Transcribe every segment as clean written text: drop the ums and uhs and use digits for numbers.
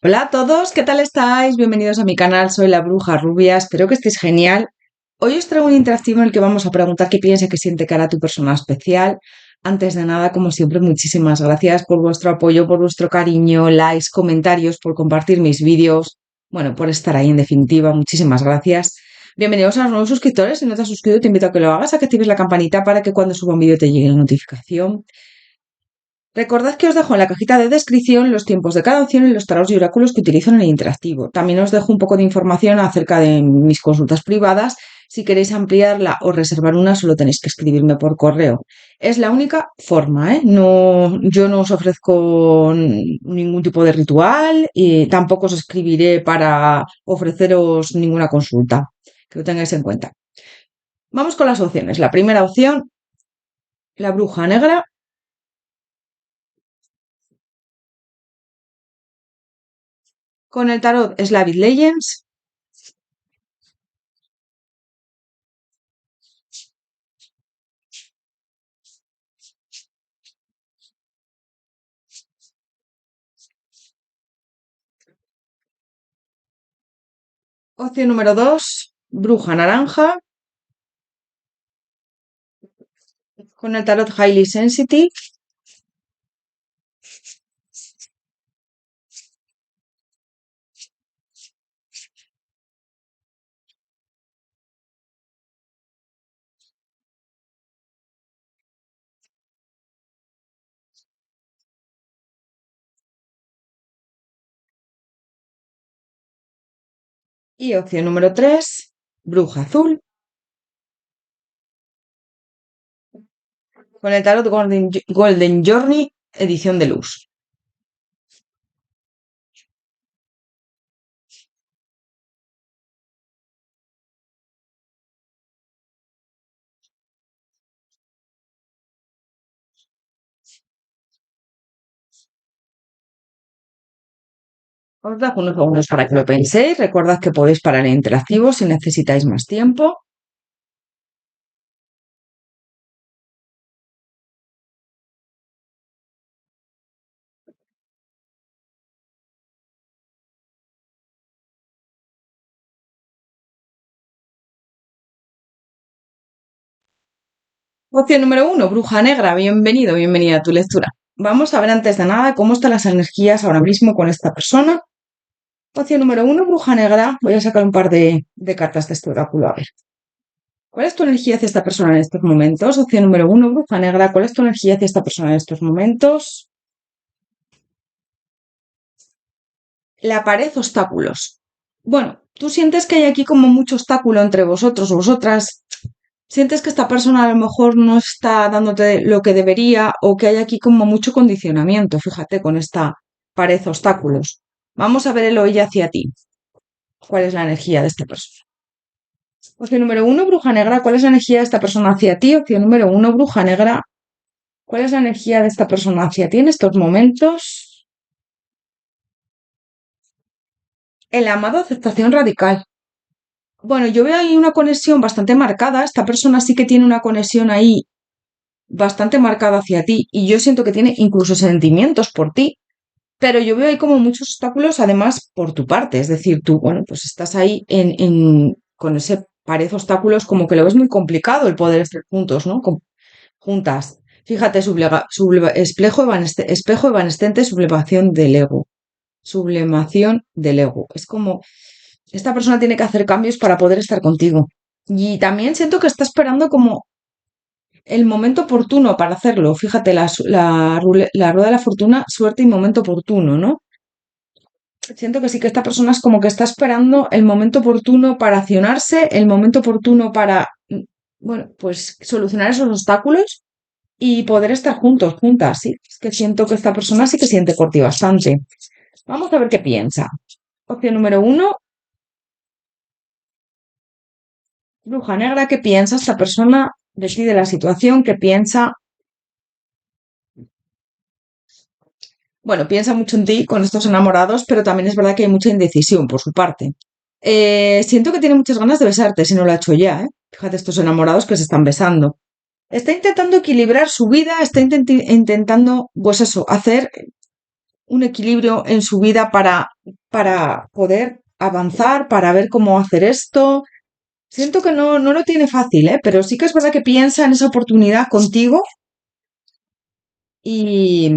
Hola a todos, ¿qué tal estáis? Bienvenidos a mi canal, soy la Bruja Rubia, espero que estéis genial. Hoy os traigo un interactivo en el que vamos a preguntar qué piensa, qué siente cara a tu persona especial. Antes de nada, como siempre, muchísimas gracias por vuestro apoyo, por vuestro cariño, likes, comentarios, por compartir mis vídeos, bueno, por estar ahí en definitiva, muchísimas gracias. Bienvenidos a los nuevos suscriptores, si no te has suscrito te invito a que lo hagas, a que actives la campanita para que cuando suba un vídeo te llegue la notificación. Recordad que os dejo en la cajita de descripción los tiempos de cada opción y los tarots y oráculos que utilizo en el interactivo. También os dejo un poco de información acerca de mis consultas privadas. Si queréis ampliarla o reservar una, solo tenéis que escribirme por correo. Es la única forma, ¿eh? No, yo no os ofrezco ningún tipo de ritual y tampoco os escribiré para ofreceros ninguna consulta. Que lo tengáis en cuenta. Vamos con las opciones. La primera opción, la bruja negra. Con el tarot Slavic Legends. Opción número 2, Bruja Naranja, con el tarot Highly Sensitive. Y opción número 3, Bruja Azul, con el tarot Golden Journey, edición de luz. Os dejo unos segundos para que lo penséis. Recordad que podéis parar el interactivo si necesitáis más tiempo. Opción número 1, Bruja Negra, bienvenido, bienvenida a tu lectura. Vamos a ver antes de nada cómo están las energías ahora mismo con esta persona. Opción número 1, Bruja Negra. Voy a sacar un par de cartas de este oráculo, a ver. ¿Cuál es tu energía hacia esta persona en estos momentos? Opción número 1, Bruja Negra. ¿Cuál es tu energía hacia esta persona en estos momentos? La pared obstáculos. Bueno, tú sientes que hay aquí como mucho obstáculo entre vosotros o vosotras. Sientes que esta persona a lo mejor no está dándote lo que debería o que hay aquí como mucho condicionamiento, fíjate, con esta pared obstáculos. Vamos a ver el o ella hacia ti. ¿Cuál es la energía de esta persona? Opción número 1, bruja negra. ¿Cuál es la energía de esta persona hacia ti? Opción número 1, bruja negra. ¿Cuál es la energía de esta persona hacia ti en estos momentos? El amado, aceptación radical. Bueno, yo veo ahí una conexión bastante marcada. Esta persona sí que tiene una conexión ahí bastante marcada hacia ti y yo siento que tiene incluso sentimientos por ti, pero yo veo ahí como muchos obstáculos además por tu parte. Es decir, tú, bueno, pues estás ahí con ese pared de obstáculos como que lo ves muy complicado el poder estar juntos, ¿no? Juntas. Fíjate, espejo evanescente, sublevación del ego. Sublimación del ego. Es como, esta persona tiene que hacer cambios para poder estar contigo. Y también siento que está esperando como el momento oportuno para hacerlo. Fíjate, la rueda de la fortuna, suerte y momento oportuno, ¿no? Siento que sí que esta persona es como que está esperando el momento oportuno para accionarse, el momento oportuno para, bueno, pues solucionar esos obstáculos y poder estar juntos, juntas, sí. Es que siento que esta persona sí que siente por ti bastante. Vamos a ver qué piensa. Opción número 1, bruja negra, ¿qué piensa esta persona de ti, de la situación? ¿Qué piensa? Bueno, piensa mucho en ti con estos enamorados, pero también es verdad que hay mucha indecisión por su parte. Siento que tiene muchas ganas de besarte, si no lo ha hecho ya, ¿eh? Fíjate estos enamorados que se están besando. Está intentando equilibrar su vida, está intentando, pues eso, hacer. un equilibrio en su vida para poder avanzar, para ver cómo hacer esto. Siento que no lo tiene fácil, ¿eh? Pero sí que es verdad que piensa en esa oportunidad contigo y,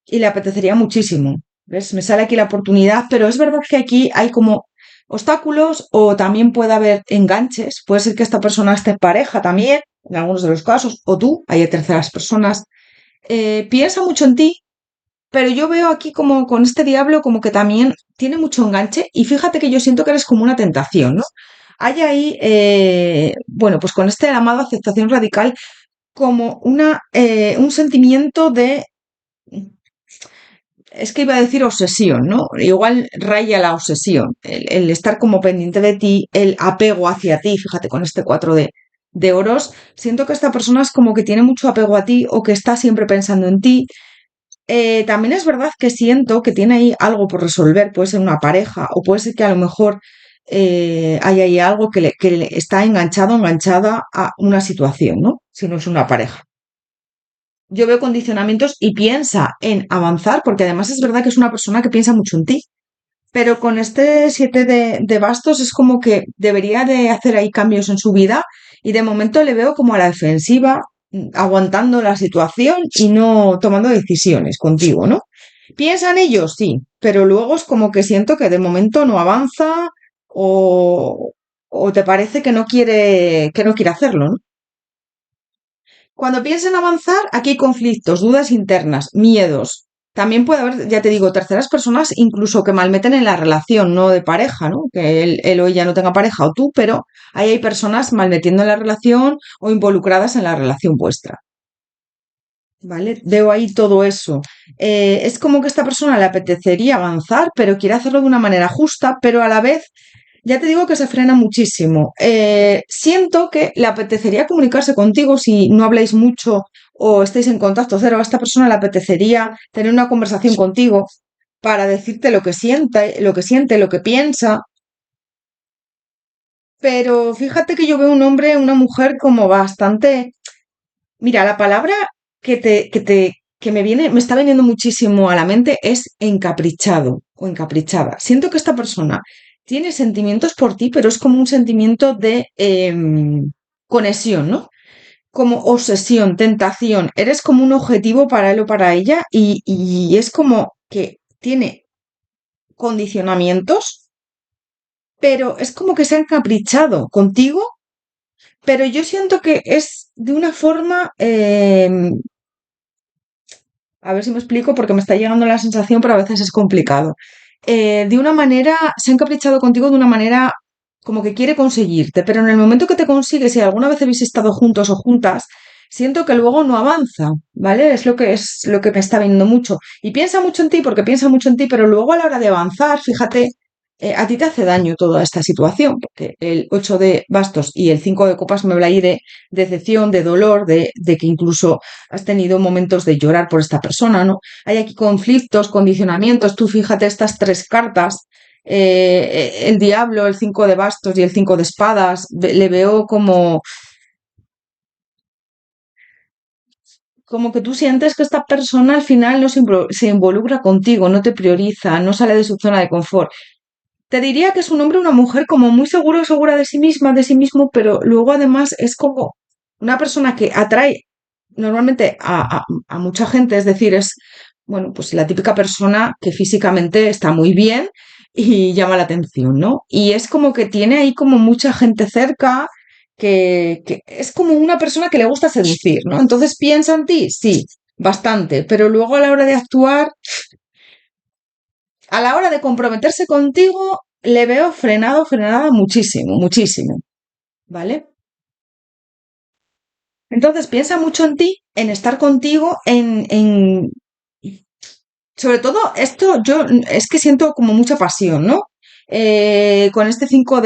y le apetecería muchísimo. ¿Ves? Me sale aquí la oportunidad, pero es verdad que aquí hay como obstáculos o también puede haber enganches. Puede ser que esta persona esté en pareja también, en algunos de los casos, o tú, hay terceras personas. Piensa mucho en ti, pero yo veo aquí como con este diablo como que también tiene mucho enganche y fíjate que yo siento que eres como una tentación, ¿no? Hay ahí, bueno, pues con este llamado aceptación radical como un sentimiento de, es que iba a decir obsesión, ¿no? Igual raya la obsesión, el estar como pendiente de ti, el apego hacia ti, fíjate con este 4 de oros, siento que esta persona es como que tiene mucho apego a ti o que está siempre pensando en ti. También es verdad que siento que tiene ahí algo por resolver, puede ser una pareja o puede ser que a lo mejor hay ahí algo que le está enganchado, enganchada a una situación, ¿no? Si no es una pareja. Yo veo condicionamientos y piensa en avanzar, porque además es verdad que es una persona que piensa mucho en ti. Pero con este 7 de bastos es como que debería de hacer ahí cambios en su vida y de momento le veo como a la defensiva, aguantando la situación y no tomando decisiones contigo, ¿no? Piensa en ello, sí, pero luego es como que siento que de momento no avanza o, o te parece que no quiere hacerlo, ¿no? Cuando piensa en avanzar, aquí hay conflictos, dudas internas, miedos. También puede haber, ya te digo, terceras personas incluso que malmeten en la relación, no de pareja, ¿no? Que él o ella no tenga pareja o tú, pero ahí hay personas malmetiendo en la relación o involucradas en la relación vuestra. ¿Vale? Veo ahí todo eso. Es como que a esta persona le apetecería avanzar, pero quiere hacerlo de una manera justa, pero a la vez ya te digo que se frena muchísimo. Siento que le apetecería comunicarse contigo si no habláis mucho o estáis en contacto cero. A esta persona le apetecería tener una conversación contigo para decirte lo que piensa. Pero fíjate que yo veo un hombre, una mujer como bastante. Mira, la palabra que me viene, me está viniendo muchísimo a la mente es encaprichado o encaprichada. Siento que esta persona tiene sentimientos por ti, pero es como un sentimiento de conexión, ¿no? Como obsesión, tentación. Eres como un objetivo para él o para ella y es como que tiene condicionamientos, pero es como que se ha encaprichado contigo, pero yo siento que es de una forma a ver si me explico porque me está llegando la sensación, pero a veces es complicado. De una manera, se ha encaprichado contigo de una manera como que quiere conseguirte, pero en el momento que te consigue, si alguna vez habéis estado juntos o juntas, siento que luego no avanza, ¿vale? Es lo que me está viendo mucho. Y piensa mucho en ti porque piensa mucho en ti, pero luego a la hora de avanzar, fíjate, a ti te hace daño toda esta situación, porque el 8 de bastos y el 5 de copas me habla ahí de decepción, de dolor, de que incluso has tenido momentos de llorar por esta persona, ¿no? Hay aquí conflictos, condicionamientos. Tú fíjate estas tres cartas, el diablo, el 5 de bastos y el 5 de espadas, le veo como que tú sientes que esta persona al final no se involucra contigo, no te prioriza, no sale de su zona de confort. Te diría que es un hombre o una mujer como muy seguro, segura de sí misma, de sí mismo, pero luego además es como una persona que atrae normalmente a mucha gente, es decir, es, bueno, pues la típica persona que físicamente está muy bien y llama la atención, ¿no? Y es como que tiene ahí como mucha gente cerca, que es como una persona que le gusta seducir, ¿no? Entonces piensa en ti, sí, bastante, pero luego a la hora de actuar, a la hora de comprometerse contigo, le veo frenado, frenada muchísimo, muchísimo, ¿vale? Entonces piensa mucho en ti, en estar contigo, sobre todo esto yo es que siento como mucha pasión, ¿no? Con este 5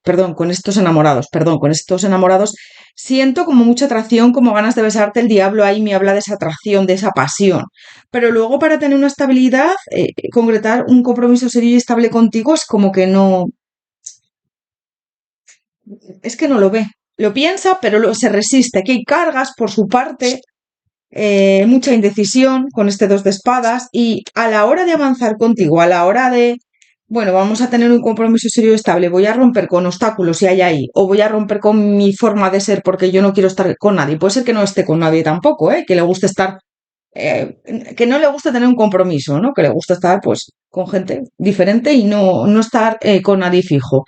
perdón, con estos enamorados, perdón, con estos enamorados, siento como mucha atracción, como ganas de besarte. El diablo ahí me habla de esa atracción, de esa pasión. Pero luego para tener una estabilidad, concretar un compromiso serio y estable contigo es como que no, es que no lo ve. Lo piensa, pero se resiste. Que hay cargas por su parte. mucha indecisión con este dos de espadas y a la hora de avanzar contigo, a la hora de, bueno, vamos a tener un compromiso serio y estable, voy a romper con obstáculos si hay ahí, o voy a romper con mi forma de ser porque yo no quiero estar con nadie. Puede ser que no esté con nadie tampoco, ¿eh? Que le guste estar, eh, que no le guste tener un compromiso, ¿no? Que le guste estar, pues, con gente diferente y no estar con nadie fijo.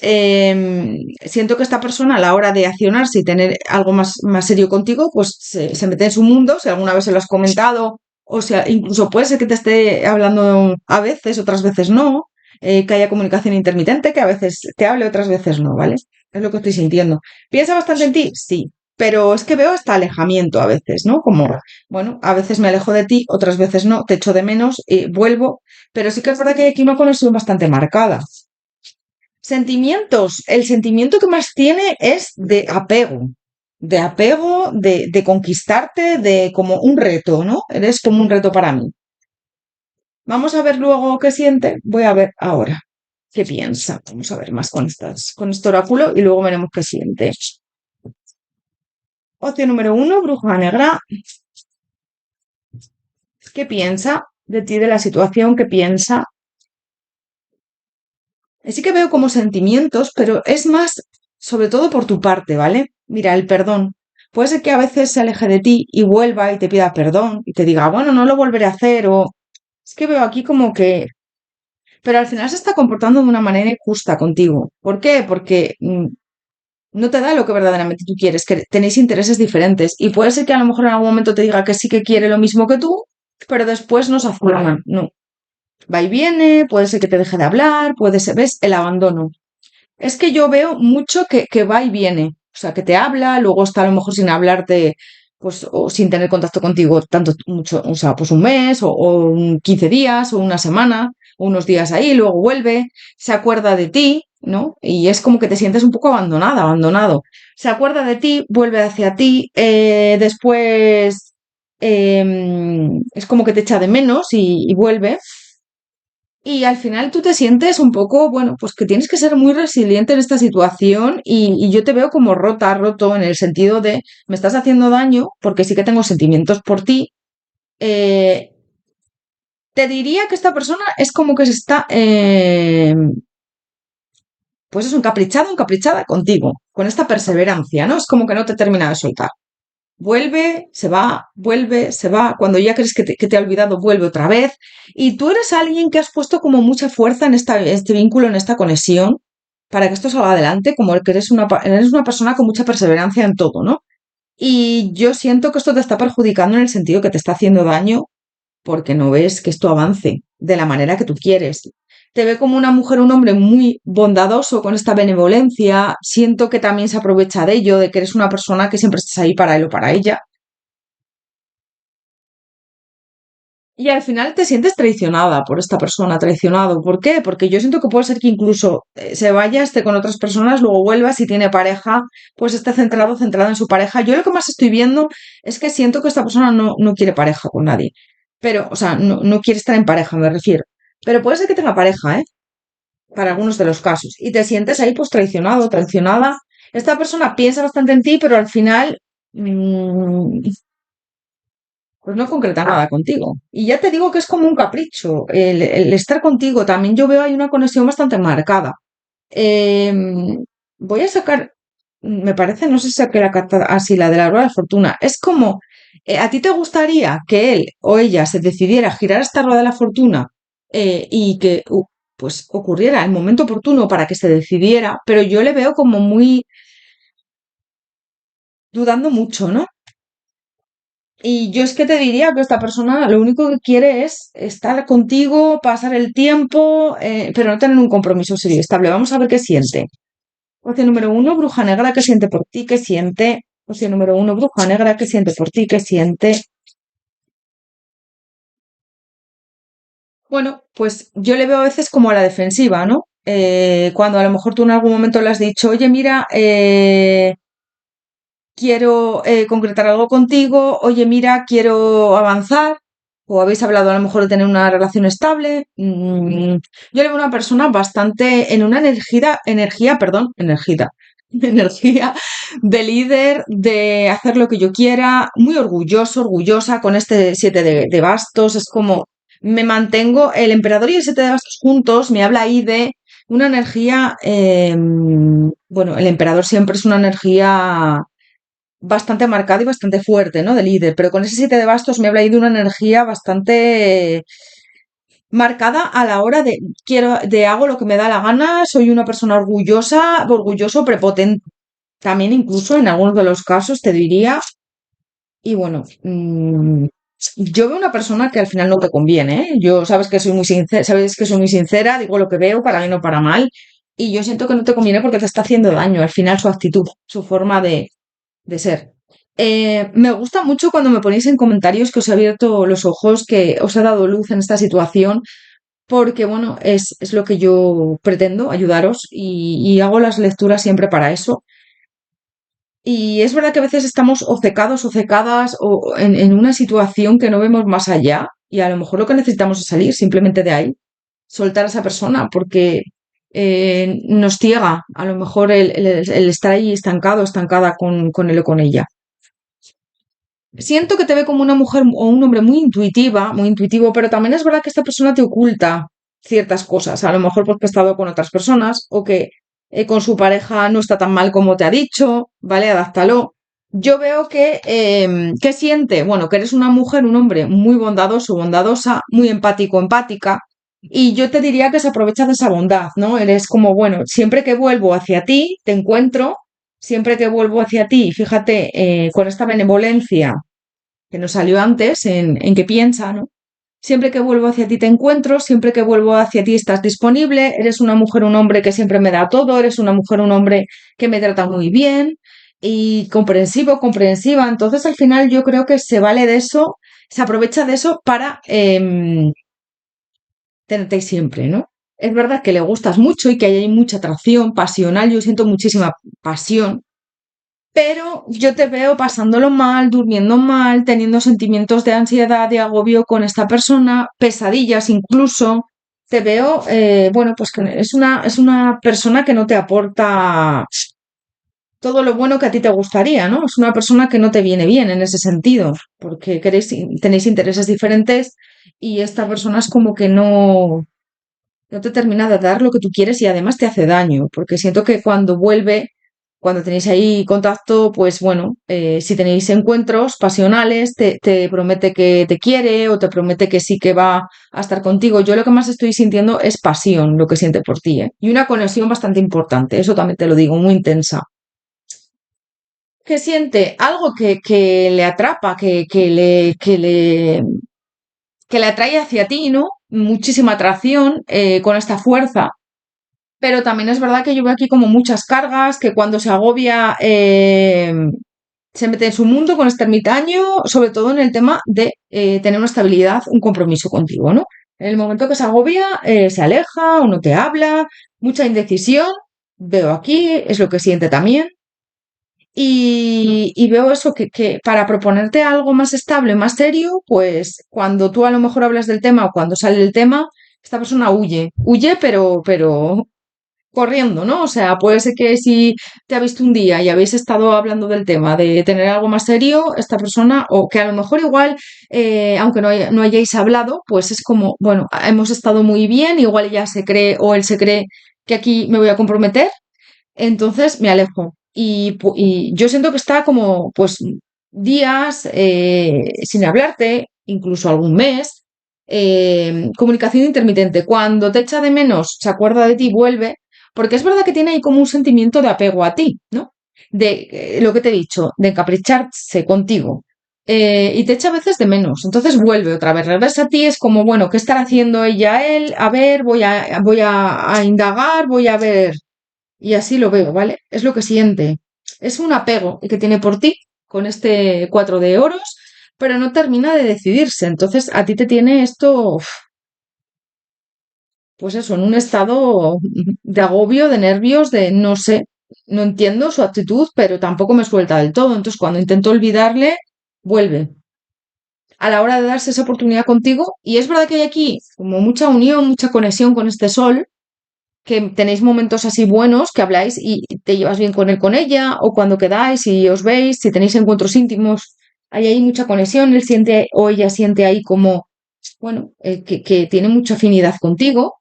Siento que esta persona a la hora de accionarse y tener algo más serio contigo, pues se mete en su mundo, si alguna vez se lo has comentado, o sea, incluso puede ser que te esté hablando a veces, otras veces no, que haya comunicación intermitente, que a veces te hable, otras veces no, ¿vale? Es lo que estoy sintiendo. ¿Piensa bastante en ti? Sí, pero es que veo hasta alejamiento a veces, ¿no? Como, bueno, a veces me alejo de ti, otras veces no, te echo de menos, vuelvo, pero sí que es verdad que hay aquí una conexión bastante marcada. Sentimientos. El sentimiento que más tiene es de apego, de conquistarte, de como un reto, ¿no? Eres como un reto para mí. Vamos a ver luego qué siente. Voy a ver ahora qué piensa. Vamos a ver más con este oráculo y luego veremos qué siente. Opción número uno, bruja negra. ¿Qué piensa de ti, de la situación? ¿Qué piensa? Sí que veo como sentimientos, pero es más, sobre todo por tu parte, ¿vale? Mira, el perdón. Puede ser que a veces se aleje de ti y vuelva y te pida perdón y te diga, bueno, no lo volveré a hacer o... Es que veo aquí como que... Pero al final se está comportando de una manera injusta contigo. ¿Por qué? Porque no te da lo que verdaderamente tú quieres, que tenéis intereses diferentes y puede ser que a lo mejor en algún momento te diga que sí que quiere lo mismo que tú, pero después no se acuerdan. No. Va y viene, puede ser que te deje de hablar, puede ser, ¿ves? El abandono. Es que yo veo mucho que va y viene. O sea, que te habla, luego está a lo mejor sin hablarte, pues, o sin tener contacto contigo tanto mucho, o sea, pues un mes, o 15 días, o una semana, o unos días ahí, luego vuelve, se acuerda de ti, ¿no? Y es como que te sientes un poco abandonada, abandonado. Se acuerda de ti, vuelve hacia ti, después es como que te echa de menos y vuelve. Y al final tú te sientes un poco, bueno, pues que tienes que ser muy resiliente en esta situación y yo te veo como rota, roto en el sentido de me estás haciendo daño porque sí que tengo sentimientos por ti. Eh, Te diría que esta persona es como que se está, pues es un caprichado, encaprichada contigo, con esta perseverancia, ¿no? Es como que no te termina de soltar. Vuelve, se va. Cuando ya crees que te ha olvidado, vuelve otra vez. Y tú eres alguien que has puesto como mucha fuerza en este vínculo, en esta conexión, para que esto salga adelante, como que eres una persona con mucha perseverancia en todo, ¿no? Y yo siento que esto te está perjudicando en el sentido que te está haciendo daño porque no ves que esto avance de la manera que tú quieres. Te ve como una mujer, un hombre muy bondadoso con esta benevolencia. Siento que también se aprovecha de ello, de que eres una persona que siempre estás ahí para él o para ella. Y al final te sientes traicionada por esta persona, traicionado. ¿Por qué? Porque yo siento que puede ser que incluso se vaya, esté con otras personas, luego vuelva, si tiene pareja, pues esté centrado, centrado en su pareja. Yo lo que más estoy viendo es que siento que esta persona no quiere pareja con nadie. Pero, o sea, no quiere estar en pareja, me refiero. Pero puede ser que tenga pareja, ¿eh? Para algunos de los casos. Y te sientes ahí pues traicionado, traicionada. Esta persona piensa bastante en ti, pero al final pues no concreta nada contigo. Y ya te digo que es como un capricho. El estar contigo también yo veo hay una conexión bastante marcada. Voy a sacar, me parece, no sé si saqué la carta así, la de la rueda de la fortuna. Es como, ¿a ti te gustaría que él o ella se decidiera a girar esta rueda de la fortuna y que pues ocurriera el momento oportuno para que se decidiera? Pero yo le veo como muy dudando mucho, ¿no? Y yo es que te diría que esta persona lo único que quiere es estar contigo, pasar el tiempo, pero no tener un compromiso serio y estable. Vamos a ver qué siente. Opción número uno, bruja negra, ¿qué siente por ti? ¿Qué siente? Opción número uno, bruja negra, ¿qué siente por ti? ¿Qué siente? Bueno, pues yo le veo a veces como a la defensiva, ¿no? Cuando a lo mejor tú en algún momento le has dicho, oye, mira, quiero concretar algo contigo, oye, mira, quiero avanzar, o habéis hablado a lo mejor de tener una relación estable. Yo le veo una persona bastante en una energía, perdón, energía. energía de líder, de hacer lo que yo quiera, muy orgulloso, orgullosa con este siete de bastos. Es como me mantengo, el emperador y el siete de bastos juntos, me habla ahí de una energía, bueno, el emperador siempre es una energía bastante marcada y bastante fuerte, ¿no? De líder, pero con ese siete de bastos me habla ahí de una energía bastante marcada a la hora de quiero, de hago lo que me da la gana, soy una persona orgullosa, orgulloso, prepotente, también incluso en algunos de los casos te diría, y bueno, yo veo una persona que al final no te conviene, ¿eh? Yo sabes que soy muy sincera, sabes que soy muy sincera, digo lo que veo, para bien o para mal, y yo siento que no te conviene porque te está haciendo daño, al final su actitud, su forma de ser. Me gusta mucho cuando me ponéis en comentarios que os he abierto los ojos, que os he dado luz en esta situación, porque bueno, es lo que yo pretendo, ayudaros, y hago las lecturas siempre para eso. Y es verdad que a veces estamos o cecados o cecadas o en una situación que no vemos más allá, y a lo mejor lo que necesitamos es salir simplemente de ahí, soltar a esa persona, porque nos ciega a lo mejor el estar ahí estancado, estancada con él o con ella. Siento que te ve como una mujer o un hombre muy intuitiva, muy intuitivo, pero también es verdad que esta persona te oculta ciertas cosas, a lo mejor porque ha estado con otras personas o que con su pareja no está tan mal como te ha dicho, ¿vale? Adáptalo. Yo veo que, ¿qué siente? Bueno, que eres una mujer, un hombre muy bondadoso, bondadosa, muy empático, empática, y yo te diría que se aprovecha de esa bondad, ¿no? Eres como, bueno, siempre que vuelvo hacia ti, te encuentro, siempre que vuelvo hacia ti, fíjate, con esta benevolencia que nos salió antes en qué piensa, ¿no? Siempre que vuelvo hacia ti te encuentro, siempre que vuelvo hacia ti estás disponible, eres una mujer, un hombre que siempre me da todo, eres una mujer, un hombre que me trata muy bien y comprensivo, comprensiva. Entonces al final yo creo que se vale de eso, se aprovecha de eso para tenerte ahí siempre, ¿no? Es verdad que le gustas mucho y que hay mucha atracción pasional, yo siento muchísima pasión, pero yo te veo pasándolo mal, durmiendo mal, teniendo sentimientos de ansiedad, de agobio con esta persona, pesadillas incluso. Te veo, bueno, pues que es una persona que no te aporta todo lo bueno que a ti te gustaría, ¿no? Es una persona que no te viene bien en ese sentido, porque tenéis intereses diferentes y esta persona es como que no te termina de dar lo que tú quieres y además te hace daño, porque siento que cuando vuelve, cuando tenéis ahí contacto, pues bueno, si tenéis encuentros pasionales, te promete que te quiere o te promete que sí que va a estar contigo. Yo lo que más estoy sintiendo es pasión, lo que siente por ti, ¿eh? Y una conexión bastante importante, eso también te lo digo, muy intensa. Que siente algo que le atrapa, que le atrae hacia ti, ¿no? Muchísima atracción con esta fuerza. Pero también es verdad que yo veo aquí como muchas cargas, que cuando se agobia se mete en su mundo con este ermitaño, sobre todo en el tema de tener una estabilidad, un compromiso contigo, ¿no? En el momento que se agobia, se aleja o no te habla, mucha indecisión, veo aquí, es lo que siente también. Y veo eso, que para proponerte algo más estable, más serio, pues cuando tú a lo mejor hablas del tema o cuando sale el tema, esta persona huye, huye, pero corriendo, ¿no? O sea, puede ser que si te ha visto un día y habéis estado hablando del tema de tener algo más serio, esta persona, o que a lo mejor igual, aunque no hayáis hablado, pues es como, bueno, hemos estado muy bien, igual ella se cree o él se cree que aquí me voy a comprometer, entonces me alejo. Y yo siento que está como, pues, días sin hablarte, incluso algún mes, comunicación intermitente. Cuando te echa de menos, se acuerda de ti, vuelve, porque es verdad que tiene ahí como un sentimiento de apego a ti, ¿no? De lo que te he dicho, de encapricharse contigo. Y te echa a veces de menos. Entonces vuelve otra vez, regresa a ti, es como, bueno, ¿qué estará haciendo ella a él? A ver, a indagar, voy a ver. Y así lo veo, ¿vale? Es lo que siente. Es un apego que tiene por ti con este cuatro de oros, pero no termina de decidirse. Entonces, a ti te tiene esto, pues eso, en un estado de agobio, de nervios, de no sé, no entiendo su actitud, pero tampoco me suelta del todo. Entonces, cuando intento olvidarle, vuelve a la hora de darse esa oportunidad contigo. Y es verdad que hay aquí como mucha unión, mucha conexión con este sol, que tenéis momentos así buenos, que habláis y te llevas bien con él, con ella, o cuando quedáis y os veis, si tenéis encuentros íntimos, hay mucha conexión, él siente o ella siente ahí como, bueno, que tiene mucha afinidad contigo,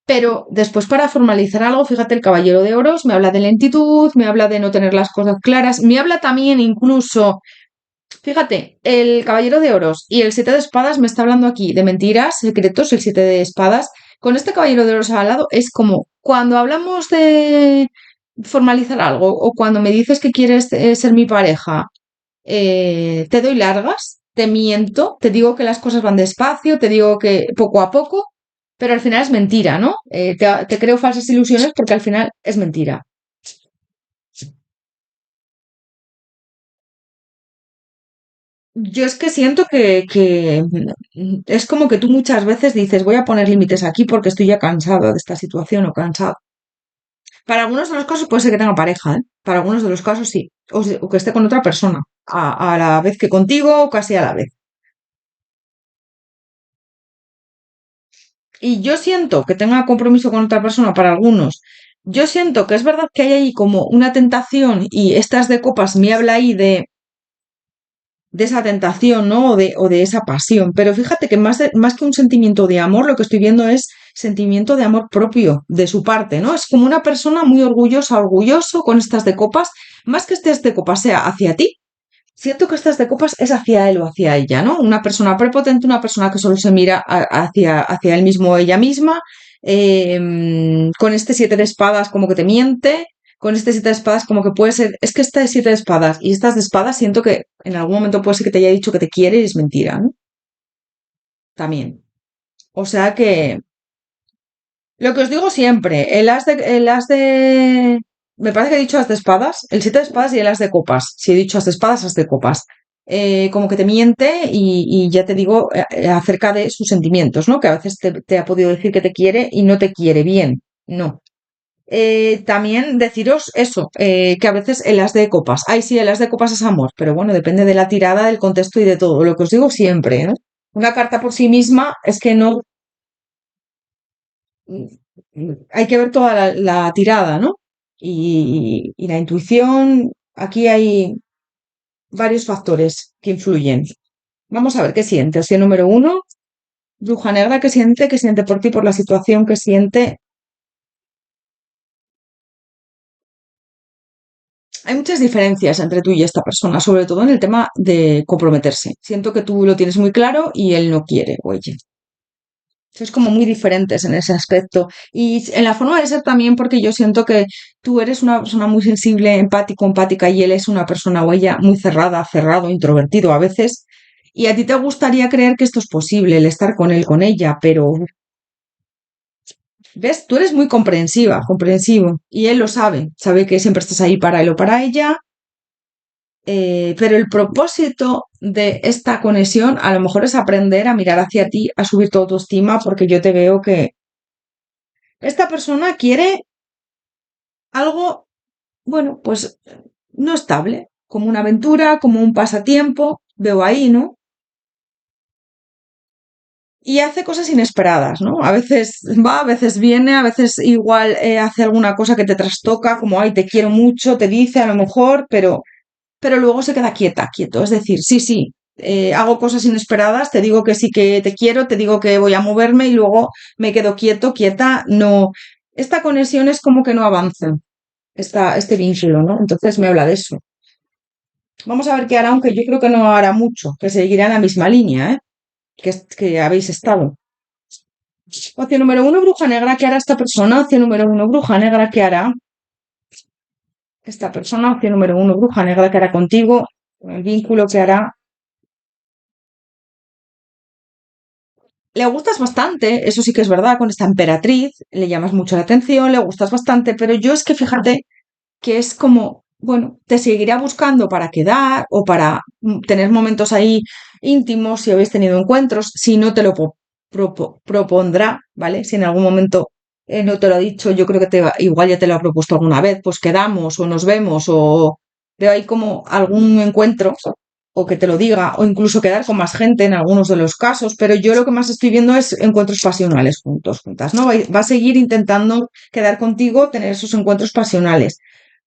pero después para formalizar algo, fíjate, el Caballero de Oros me habla de lentitud, me habla de no tener las cosas claras, me habla también incluso, fíjate, el Caballero de Oros y el Siete de Espadas me está hablando aquí de mentiras, secretos, el Siete de Espadas. Con este Caballero de Oros al lado es como cuando hablamos de formalizar algo o cuando me dices que quieres ser mi pareja, te doy largas, te miento, te digo que las cosas van despacio, te digo que poco a poco, pero al final es mentira, ¿no? Te creo falsas ilusiones porque al final es mentira. Yo es que siento que es como que tú muchas veces dices, voy a poner límites aquí porque estoy ya cansado de esta situación o cansado. Para algunos de los casos puede ser que tenga pareja, ¿eh? Para algunos de los casos sí. O que esté con otra persona, a la vez que contigo o casi a la vez. Y yo siento que tenga compromiso con otra persona para algunos. Yo siento que es verdad que hay ahí como una tentación y estas de copas me habla ahí de esa tentación, ¿no? O de esa pasión. Pero fíjate que más que un sentimiento de amor, lo que estoy viendo es sentimiento de amor propio de su parte, ¿no? Es como una persona muy orgullosa, orgulloso con estas de copas, más que estas de copas sea hacia ti. Siento que estas de copas es hacia él o hacia ella, ¿no? Una persona prepotente, una persona que solo se mira hacia él mismo o ella misma, con este siete de espadas como que te miente, con este siete de espadas como que puede ser, es que este siete de espadas y estas de espadas siento que en algún momento puede ser que te haya dicho que te quiere y es mentira, ¿no? También. O sea que, lo que os digo siempre, me parece que he dicho as de espadas, el siete de espadas y el as de copas. Si he dicho as de espadas, as de copas. Como que te miente y ya te digo acerca de sus sentimientos, ¿no? Que a veces te ha podido decir que te quiere y no te quiere bien. No. También deciros eso, que a veces el as de copas. Ay, sí, el as de copas es amor, pero bueno, depende de la tirada, del contexto y de todo. Lo que os digo siempre, ¿no? Una carta por sí misma es que no, hay que ver toda la tirada, ¿no? Y la intuición, aquí hay varios factores que influyen. Vamos a ver qué siente. Opción número uno, bruja negra, qué siente por ti, por la situación que siente. Hay muchas diferencias entre tú y esta persona, sobre todo en el tema de comprometerse. Siento que tú lo tienes muy claro y él no quiere, o ella. Sois como muy diferentes en ese aspecto. Y en la forma de ser también, porque yo siento que tú eres una persona muy sensible, empático, empática, y él es una persona o ella muy cerrada, cerrado, introvertido a veces. Y a ti te gustaría creer que esto es posible, el estar con él, con ella, pero, ¿ves? Tú eres muy comprensiva, comprensivo. Y él lo sabe que siempre estás ahí para él o para ella. Pero el propósito de esta conexión a lo mejor es aprender a mirar hacia ti, a subir tu autoestima, porque yo te veo que esta persona quiere algo, bueno, pues no estable, como una aventura, como un pasatiempo, veo ahí, ¿no? Y hace cosas inesperadas, ¿no? A veces va, a veces viene, a veces igual hace alguna cosa que te trastoca, como, ay, te quiero mucho, te dice a lo mejor, pero luego se queda quieta, quieto. Es decir, sí, sí, hago cosas inesperadas, te digo que sí que te quiero, te digo que voy a moverme y luego me quedo quieto, quieta, no. Esta conexión es como que no avanza, este vínculo, ¿no? Entonces me habla de eso. Vamos a ver qué hará, aunque yo creo que no hará mucho, que seguirá en la misma línea, ¿eh? Que habéis estado. Opción número uno, bruja negra, ¿qué hará esta persona? Opción número uno, bruja negra, ¿qué hará esta persona? Opción número uno, bruja negra, ¿qué hará contigo? El vínculo que hará. Le gustas bastante, eso sí que es verdad, con esta emperatriz, le llamas mucho la atención, le gustas bastante, pero yo es que fíjate que es como, bueno, te seguirá buscando para quedar o para tener momentos ahí íntimos si habéis tenido encuentros, si no te lo propondrá, ¿vale? Si en algún momento no te lo ha dicho, yo creo que igual ya te lo ha propuesto alguna vez, pues quedamos o nos vemos o veo ahí como algún encuentro, o que te lo diga, o incluso quedar con más gente en algunos de los casos, pero yo lo que más estoy viendo es encuentros pasionales juntos, juntas, ¿no? Va a seguir intentando quedar contigo, tener esos encuentros pasionales.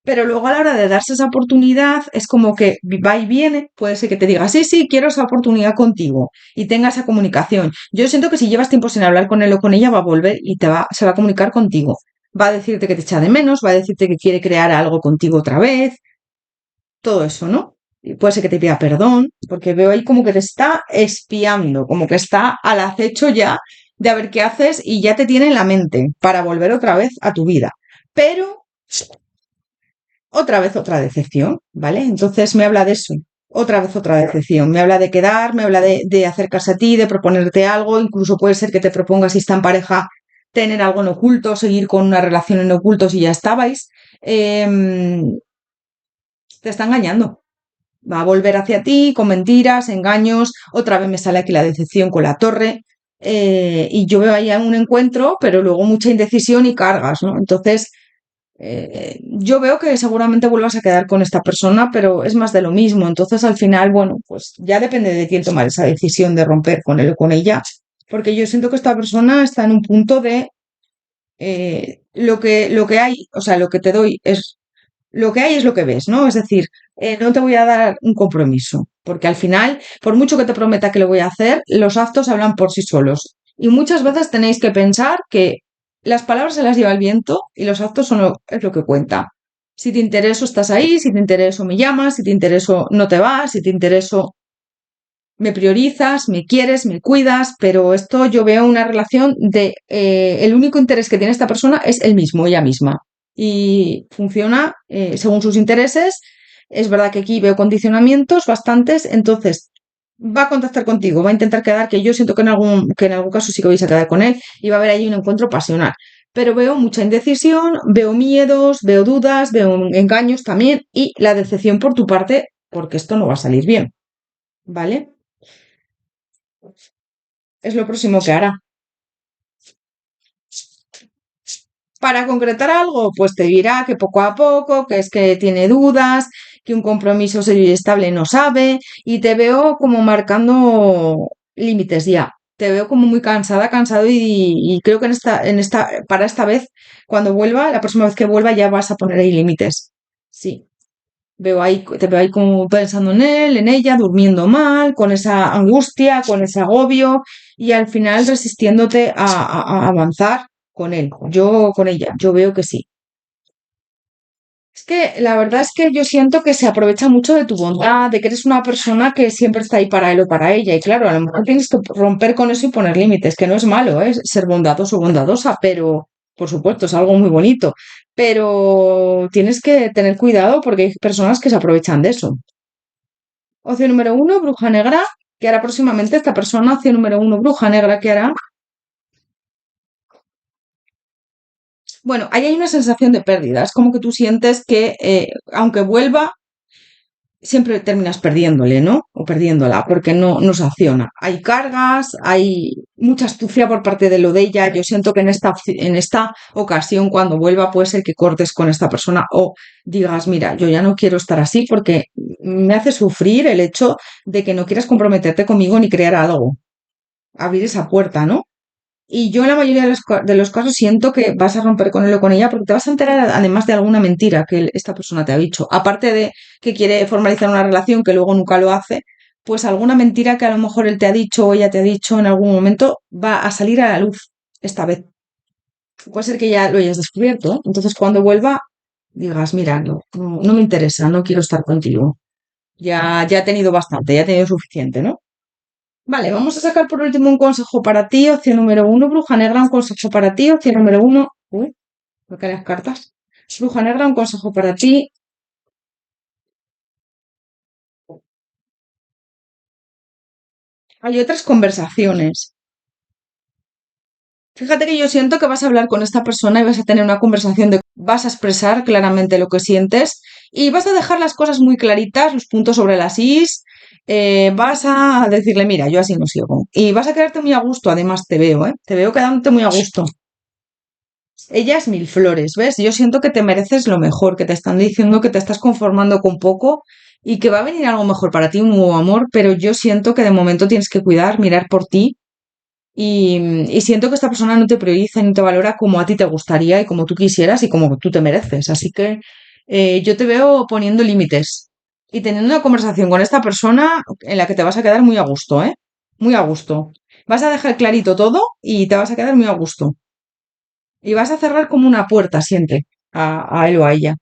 Pero luego a la hora de darse esa oportunidad es como que va y viene, puede ser que te diga, sí, sí, quiero esa oportunidad contigo y tenga esa comunicación. Yo siento que si llevas tiempo sin hablar con él o con ella, va a volver y se va a comunicar contigo. Va a decirte que te echa de menos, va a decirte que quiere crear algo contigo otra vez, todo eso, ¿no? Y puede ser que te pida perdón, porque veo ahí como que te está espiando, como que está al acecho ya de a ver qué haces y ya te tiene en la mente para volver otra vez a tu vida. Pero otra vez otra decepción, ¿vale? Entonces me habla de eso. Otra vez otra decepción. Me habla de quedar, me habla de acercarse a ti, de proponerte algo. Incluso puede ser que te proponga, si está en pareja, tener algo en oculto, seguir con una relación en oculto si ya estabais. Te está engañando. Va a volver hacia ti con mentiras, engaños. Otra vez me sale aquí la decepción con la torre. Y yo veo ahí un encuentro, pero luego mucha indecisión y cargas, ¿no? Entonces, yo veo que seguramente vuelvas a quedar con esta persona, pero es más de lo mismo. Entonces, al final, bueno, pues ya depende de quién tomar esa decisión de romper con él o con ella, porque yo siento que esta persona está en un punto de lo que hay, o sea, lo que te doy es lo que hay es lo que ves, ¿no? Es decir, no te voy a dar un compromiso, porque al final, por mucho que te prometa que lo voy a hacer, los actos hablan por sí solos. Y muchas veces tenéis que pensar que las palabras se las lleva el viento y los actos es lo que cuenta. Si te intereso, estás ahí, si te intereso, me llamas, si te intereso, no te vas, si te intereso, me priorizas, me quieres, me cuidas, pero esto yo veo una relación de el único interés que tiene esta persona es el mismo, ella misma. Y funciona según sus intereses. Es verdad que aquí veo condicionamientos bastantes, entonces va a contactar contigo, va a intentar quedar, que yo siento que en algún caso sí que vais a quedar con él y va a haber ahí un encuentro pasional. Pero veo mucha indecisión, veo miedos, veo dudas, veo engaños también y la decepción por tu parte, porque esto no va a salir bien, ¿vale? Es lo próximo que hará. Para concretar algo, pues te dirá que poco a poco, que es que tiene dudas, que un compromiso serio y estable no sabe, y te veo como marcando límites ya. Te veo como muy cansada, cansado y creo que para esta vez, cuando vuelva, la próxima vez que vuelva ya vas a poner ahí límites. Sí. Te veo ahí como pensando en él, en ella, durmiendo mal, con esa angustia, con ese agobio y al final resistiéndote a avanzar con él, yo con ella, yo veo que sí. Es que la verdad es que yo siento que se aprovecha mucho de tu bondad, de que eres una persona que siempre está ahí para él o para ella. Y claro, a lo mejor tienes que romper con eso y poner límites, que no es malo, ¿eh? Ser bondadoso o bondadosa, pero por supuesto es algo muy bonito. Pero tienes que tener cuidado porque hay personas que se aprovechan de eso. Opción número uno, bruja negra, que hará próximamente esta persona. Opción número uno, bruja negra, que hará. Bueno, ahí hay una sensación de pérdida. Es como que tú sientes que, aunque vuelva, siempre terminas perdiéndole, ¿no? O perdiéndola, porque no se acciona. Hay cargas, hay mucha astucia por parte de lo de ella. Yo siento que en esta ocasión, cuando vuelva, puede ser que cortes con esta persona o digas, mira, yo ya no quiero estar así porque me hace sufrir el hecho de que no quieras comprometerte conmigo ni crear algo. Abrir esa puerta, ¿no? Y yo en la mayoría de los casos siento que vas a romper con él o con ella porque te vas a enterar además de alguna mentira que esta persona te ha dicho. Aparte de que quiere formalizar una relación que luego nunca lo hace, pues alguna mentira que a lo mejor él te ha dicho o ella te ha dicho en algún momento va a salir a la luz esta vez. Puede ser que ya lo hayas descubierto, ¿eh? Entonces cuando vuelva digas, mira, no me interesa, no quiero estar contigo. Ya he tenido bastante, ya he tenido suficiente, ¿no? Vale, vamos a sacar por último un consejo para ti, opción número uno, bruja negra, un consejo para ti, opción número uno. Uy, ¿por qué las cartas? Bruja negra, un consejo para ti. Hay otras conversaciones. Fíjate que yo siento que vas a hablar con esta persona y vas a tener una conversación de vas a expresar claramente lo que sientes y vas a dejar las cosas muy claritas, los puntos sobre las is. Vas a decirle, mira, yo así no sigo. Y vas a quedarte muy a gusto, además te veo, ¿eh? Te veo quedándote muy a gusto. Ella es mil flores, ¿ves? Yo siento que te mereces lo mejor, que te están diciendo que te estás conformando con poco y que va a venir algo mejor para ti, un nuevo amor, pero yo siento que de momento tienes que cuidar, mirar por ti y siento que esta persona no te prioriza ni te valora como a ti te gustaría y como tú quisieras y como tú te mereces. Así que yo te veo poniendo límites y teniendo una conversación con esta persona en la que te vas a quedar muy a gusto, ¿eh? Muy a gusto. Vas a dejar clarito todo y te vas a quedar muy a gusto. Y vas a cerrar como una puerta siempre a él o a ella.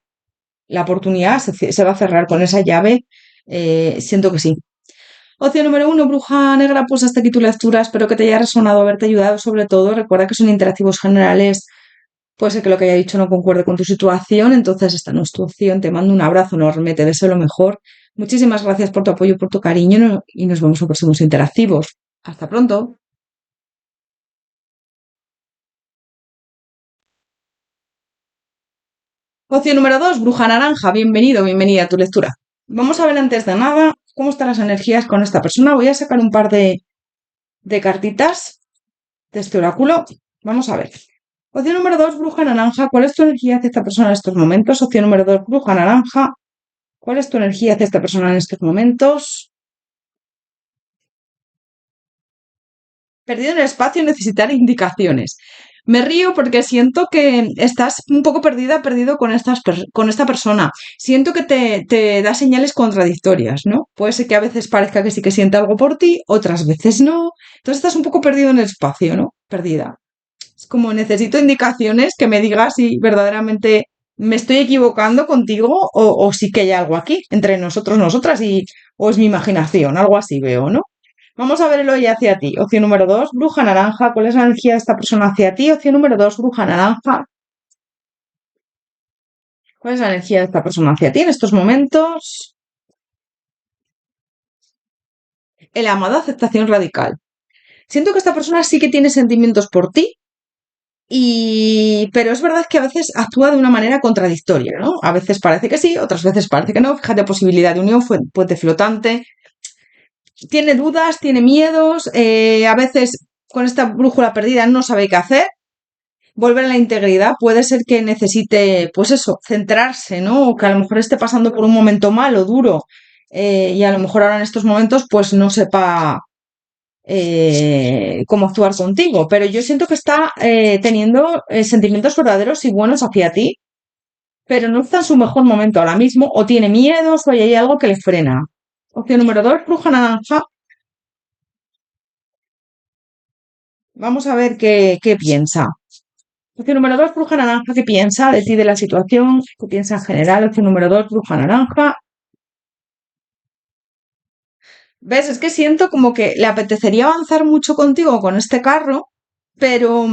La oportunidad se va a cerrar con esa llave. Siento que sí. Opción número uno, bruja negra, pues hasta aquí tu lectura. Espero que te haya resonado, haberte ayudado sobre todo. Recuerda que son interactivos generales. Puede ser que lo que haya dicho no concuerde con tu situación, entonces esta no es tu opción. Te mando un abrazo enorme, te deseo lo mejor. Muchísimas gracias por tu apoyo, por tu cariño y nos vemos en próximos interactivos. Hasta pronto. Opción número dos, bruja naranja. Bienvenido, bienvenida a tu lectura. Vamos a ver antes de nada cómo están las energías con esta persona. Voy a sacar un par de cartitas de este oráculo. Vamos a ver. Opción número dos, bruja naranja. ¿Cuál es tu energía hacia esta persona en estos momentos? Opción número dos, bruja naranja. ¿Cuál es tu energía hacia esta persona en estos momentos? Perdido en el espacio y necesitar indicaciones. Me río porque siento que estás un poco perdida, perdido con, con esta persona. Siento que te da señales contradictorias, ¿no? Puede ser que a veces parezca que sí que siente algo por ti, otras veces no. Entonces estás un poco perdido en el espacio, ¿no? Perdida. Es como necesito indicaciones que me digas si verdaderamente me estoy equivocando contigo o sí que hay algo aquí entre nosotros, nosotras o es mi imaginación, algo así veo, ¿no? Vamos a ver el hoy hacia ti. Opción número dos, bruja naranja. ¿Cuál es la energía de esta persona hacia ti? Opción número dos, bruja naranja. ¿Cuál es la energía de esta persona hacia ti en estos momentos? El amado, aceptación radical. Siento que esta persona sí que tiene sentimientos por ti, pero es verdad que a veces actúa de una manera contradictoria, ¿no? A veces parece que sí, otras veces parece que no. Fíjate, posibilidad de unión, puente flotante. Tiene dudas, tiene miedos, a veces con esta brújula perdida no sabe qué hacer. Volver a la integridad puede ser que necesite, pues eso, centrarse, ¿no? O que a lo mejor esté pasando por un momento malo, duro, y a lo mejor ahora en estos momentos, pues no sepa cómo actuar contigo. Pero yo siento que está teniendo sentimientos verdaderos y buenos hacia ti, pero no está en su mejor momento ahora mismo, o tiene miedos, o hay algo que le frena. Opción número dos, bruja naranja. Vamos a ver qué piensa. Opción número dos, bruja naranja, ¿qué piensa de ti, de la situación? ¿Qué piensa en general? Opción número dos, bruja naranja. ¿Ves? Es que siento como que le apetecería avanzar mucho contigo con este carro, pero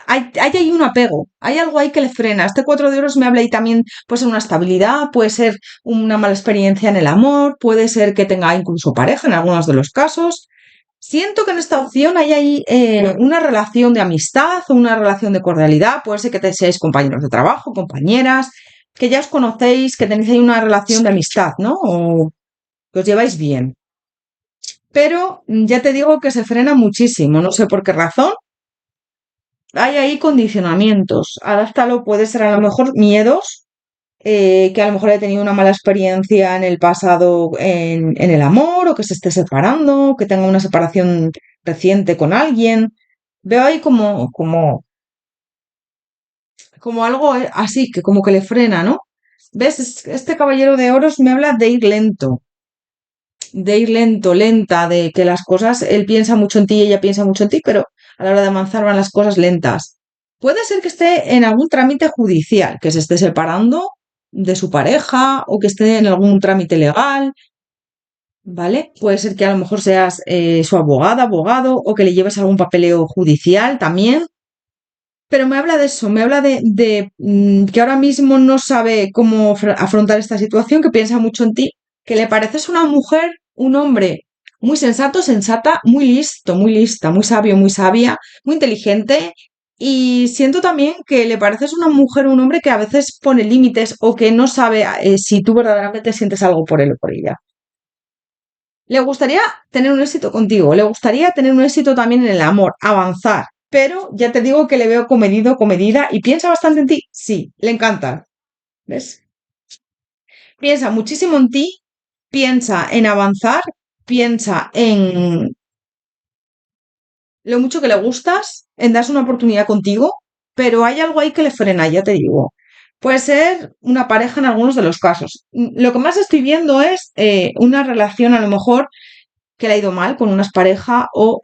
hay ahí un apego, hay algo ahí que le frena. Este cuatro de oros me habla ahí también, puede ser una estabilidad, puede ser una mala experiencia en el amor, puede ser que tenga incluso pareja en algunos de los casos. Siento que en esta opción hay ahí una relación de amistad o una relación de cordialidad. Puede ser que seáis compañeros de trabajo, compañeras, que ya os conocéis, que tenéis ahí una relación de amistad, ¿no? O que os lleváis bien. Pero ya te digo que se frena muchísimo, no sé por qué razón. Hay ahí condicionamientos. Adáptalo, puede ser a lo mejor miedos, que a lo mejor haya tenido una mala experiencia en el pasado en el amor, o que se esté separando, que tenga una separación reciente con alguien. Veo ahí como algo así, que como que le frena, ¿no? ¿Ves? Este caballero de oros me habla de ir lento, lenta, de que las cosas, él piensa mucho en ti y ella piensa mucho en ti, pero a la hora de avanzar van las cosas lentas. Puede ser que esté en algún trámite judicial, que se esté separando de su pareja o que esté en algún trámite legal, ¿vale? Puede ser que a lo mejor seas su abogada, abogado o que le lleves algún papeleo judicial también. Pero me habla de eso, me habla de que ahora mismo no sabe cómo afrontar esta situación, que piensa mucho en ti, que le pareces una mujer, un hombre muy sensato, sensata, muy listo, muy lista, muy sabio, muy sabia, muy inteligente. Y siento también que le pareces una mujer, un hombre que a veces pone límites o que no sabe si tú verdaderamente sientes algo por él o por ella. Le gustaría tener un éxito contigo, le gustaría tener un éxito también en el amor, avanzar, pero ya te digo que le veo comedido, comedida y piensa bastante en ti. Sí, le encanta. ¿Ves? Piensa muchísimo en ti piensa en avanzar, piensa en lo mucho que le gustas, en darse una oportunidad contigo, pero hay algo ahí que le frena, ya te digo. Puede ser una pareja en algunos de los casos. Lo que más estoy viendo es una relación a lo mejor que le ha ido mal con una pareja o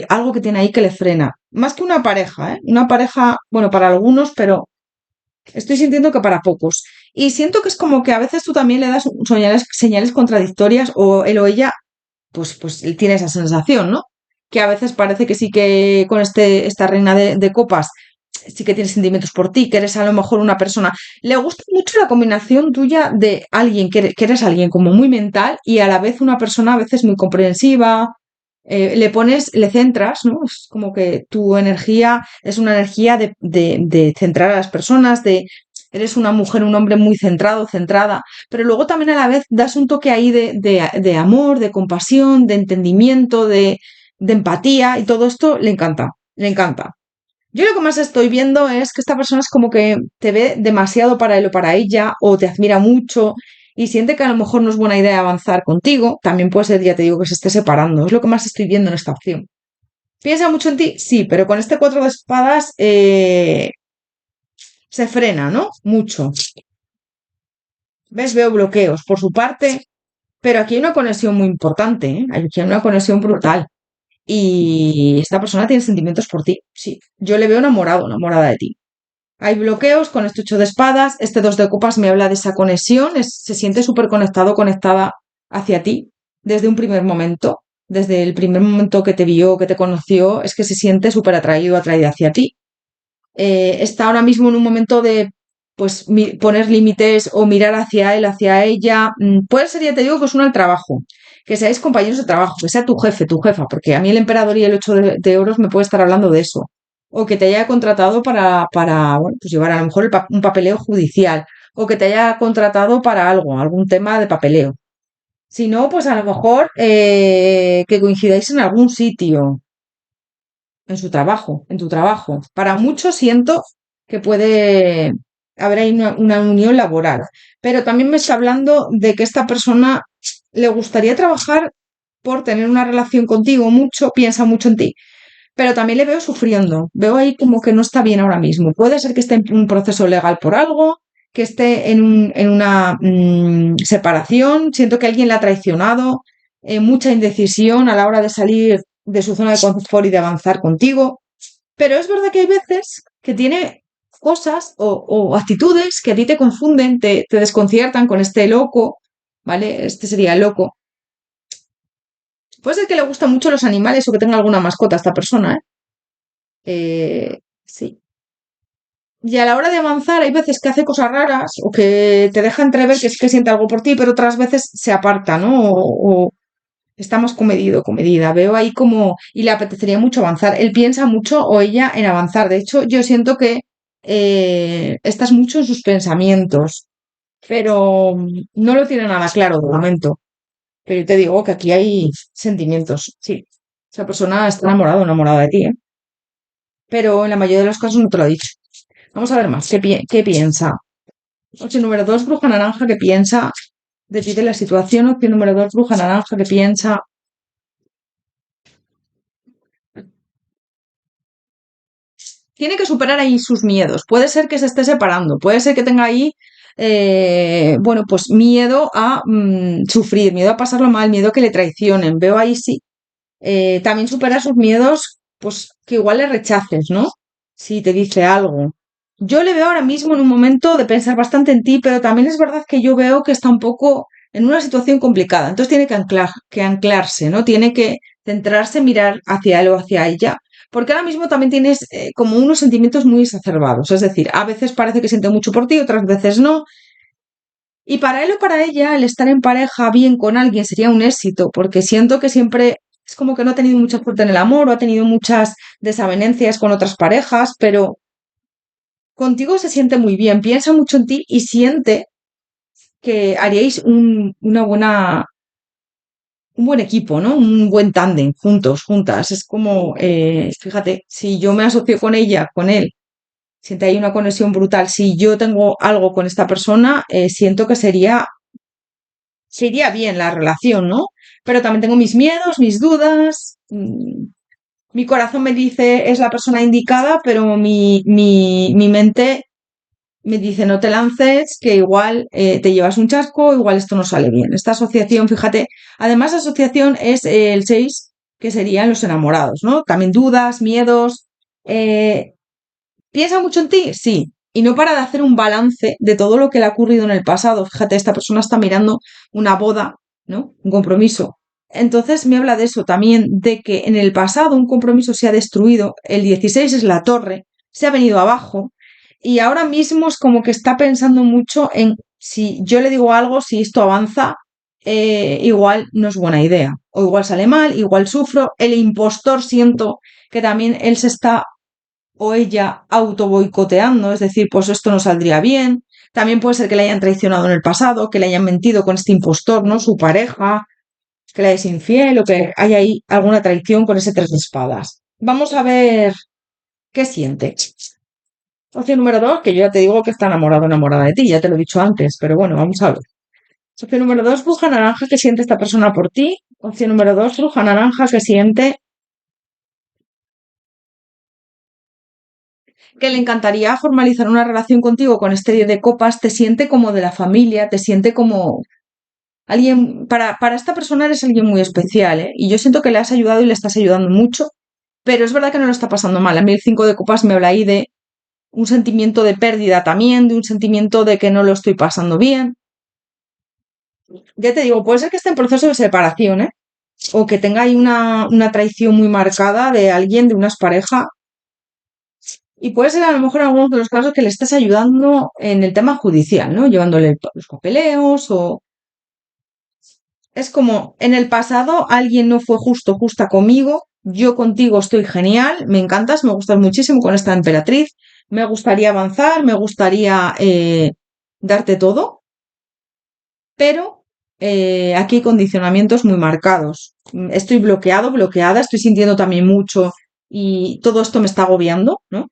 algo que tiene ahí que le frena. Más que una pareja, ¿eh? Una pareja, bueno, para algunos, pero estoy sintiendo que para pocos. Y siento que es como que a veces tú también le das señales contradictorias o él o ella pues él tiene esa sensación, ¿no? Que a veces parece que sí que con esta reina de copas sí que tiene sentimientos por ti, que eres a lo mejor una persona. Le gusta mucho la combinación tuya de alguien, que eres alguien como muy mental y a la vez una persona a veces muy comprensiva. Le centras, ¿no? Es como que tu energía es una energía de centrar a las personas, eres una mujer, un hombre muy centrado, centrada, pero luego también a la vez das un toque ahí de amor, de compasión, de entendimiento, de empatía y todo esto le encanta, le encanta. Yo lo que más estoy viendo es que esta persona es como que te ve demasiado para él o para ella o te admira mucho y siente que a lo mejor no es buena idea avanzar contigo. También puede ser, ya te digo, que se esté separando. Es lo que más estoy viendo en esta opción. ¿Piensa mucho en ti? Sí, pero con este cuatro de espadas se frena, ¿no? Mucho. ¿Ves? Veo bloqueos por su parte, pero aquí hay una conexión muy importante, ¿eh? Aquí hay una conexión brutal. Y esta persona tiene sentimientos por ti, sí. Yo le veo enamorado, enamorada de ti. Hay bloqueos con este 8 de espadas, este 2 de copas me habla de esa conexión, se siente súper conectado, conectada hacia ti desde un primer momento, desde el primer momento que te vio, que te conoció, es que se siente súper atraído, atraída hacia ti. Está ahora mismo en un momento de pues poner límites o mirar hacia él, hacia ella. Puede ser, ya te digo, que os una el trabajo, que seáis compañeros de trabajo, que sea tu jefe, tu jefa, porque a mí el emperador y el 8 de euros me puede estar hablando de eso. O que te haya contratado para bueno, pues llevar a lo mejor un papeleo judicial, o que te haya contratado para algo, algún tema de papeleo. Si no, pues a lo mejor que coincidáis en algún sitio, en su trabajo, en tu trabajo. Para muchos siento que puede haber ahí una unión laboral, pero también me está hablando de que esta persona le gustaría trabajar por tener una relación contigo mucho, piensa mucho en ti, pero también le veo sufriendo, veo ahí como que no está bien ahora mismo. Puede ser que esté en un proceso legal por algo, que esté en una separación, siento que alguien la ha traicionado, mucha indecisión a la hora de salir de su zona de confort y de avanzar contigo. Pero es verdad que hay veces que tiene cosas o actitudes que a ti te confunden, te desconciertan con este loco, ¿vale? Este sería el loco. Puede ser que le gustan mucho los animales o que tenga alguna mascota a esta persona, ¿eh? Sí. Y a la hora de avanzar hay veces que hace cosas raras o que te deja entrever que sí que siente algo por ti, pero otras veces se aparta, ¿no? O está más comedido, comedida. Veo ahí como... Y le apetecería mucho avanzar. Él piensa mucho o ella en avanzar. De hecho, yo siento que estás mucho en sus pensamientos, pero no lo tiene nada claro de momento. Pero yo te digo que aquí hay sentimientos, sí. Esa persona está enamorada o enamorada de ti, ¿eh? Pero en la mayoría de los casos no te lo ha dicho. Vamos a ver más. ¿Qué piensa? Opción número 2, bruja naranja, que piensa de ti de la situación. Opción número 2, bruja naranja, que piensa. Tiene que superar ahí sus miedos. Puede ser que se esté separando, puede ser que tenga ahí, bueno, pues miedo a sufrir, miedo a pasarlo mal, miedo a que le traicionen. Veo ahí sí. También supera sus miedos, pues que igual le rechaces, ¿no? Si te dice algo. Yo le veo ahora mismo en un momento de pensar bastante en ti, pero también es verdad que yo veo que está un poco en una situación complicada. Entonces tiene que anclarse, ¿no? Tiene que centrarse, mirar hacia él o hacia ella. Porque ahora mismo también tienes como unos sentimientos muy exacerbados. Es decir, a veces parece que siente mucho por ti, otras veces no. Y para él o para ella, el estar en pareja bien con alguien sería un éxito, porque siento que siempre es como que no ha tenido mucha suerte en el amor o ha tenido muchas desavenencias con otras parejas, pero contigo se siente muy bien, piensa mucho en ti y siente que haríais un buen equipo, ¿no? Un buen tándem, juntos, juntas. Es como, fíjate, si yo me asocio con ella, con él, siente ahí una conexión brutal. Si yo tengo algo con esta persona, siento que sería se iría bien la relación, ¿no? Pero también tengo mis miedos, mis dudas. Mi corazón me dice es la persona indicada, pero mi mente me dice no te lances, que igual te llevas un chasco, igual esto no sale bien. Esta asociación, fíjate, además la asociación es el 6 que serían los enamorados, ¿no? También dudas, miedos. eh, ¿Piensa mucho en ti? Sí. Y no para de hacer un balance de todo lo que le ha ocurrido en el pasado. Fíjate, esta persona está mirando una boda, ¿no? Un compromiso. Entonces me habla de eso también, de que en el pasado un compromiso se ha destruido, el 16 es la torre, se ha venido abajo y ahora mismo es como que está pensando mucho en si yo le digo algo, si esto avanza, igual no es buena idea. O igual sale mal, igual sufro. El impostor siento que también él se está o ella auto boicoteando, es decir, pues esto no saldría bien. También puede ser que le hayan traicionado en el pasado, que le hayan mentido con este impostor, ¿no? Su pareja, que le es infiel o que hay ahí alguna traición con ese 3 de espadas. Vamos a ver qué siente. Opción número 2, que yo ya te digo que está enamorado o enamorada de ti, ya te lo he dicho antes, pero bueno, vamos a ver. Opción número 2, bruja naranja, que siente esta persona por ti. Opción número 2, bruja naranja, que siente que le encantaría formalizar una relación contigo con este 10 de copas, te siente como de la familia, te siente como alguien, para esta persona eres alguien muy especial, ¿eh? Y yo siento que le has ayudado y le estás ayudando mucho, pero es verdad que no lo está pasando mal. A mí el 5 de copas me habla ahí de un sentimiento de pérdida también, de un sentimiento de que no lo estoy pasando bien. Ya te digo, puede ser que esté en proceso de separación, ¿eh? O que tenga ahí una traición muy marcada de alguien, de una pareja. Y puede ser a lo mejor en algunos de los casos que le estés ayudando en el tema judicial, ¿no? Llevándole los papeleos o... Es como, en el pasado alguien no fue justo, justa conmigo, yo contigo estoy genial, me encantas, me gustas muchísimo con esta emperatriz, me gustaría avanzar, me gustaría darte todo, pero aquí hay condicionamientos muy marcados. Estoy bloqueado, bloqueada, estoy sintiendo también mucho y todo esto me está agobiando, ¿no?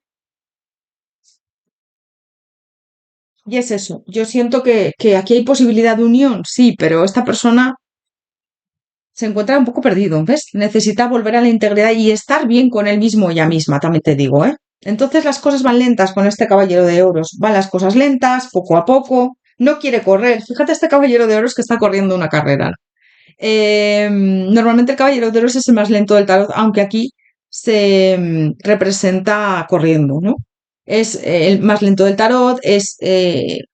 Y es eso. Yo siento que aquí hay posibilidad de unión, sí, pero esta persona se encuentra un poco perdido, ¿ves? Necesita volver a la integridad y estar bien con él mismo y ella misma, también te digo, ¿eh? Entonces las cosas van lentas con este caballero de oros. Van las cosas lentas, poco a poco. No quiere correr. Fíjate este caballero de oros que está corriendo una carrera. Normalmente el caballero de oros es el más lento del tarot, aunque aquí se representa corriendo, ¿no? Es el más lento del tarot, es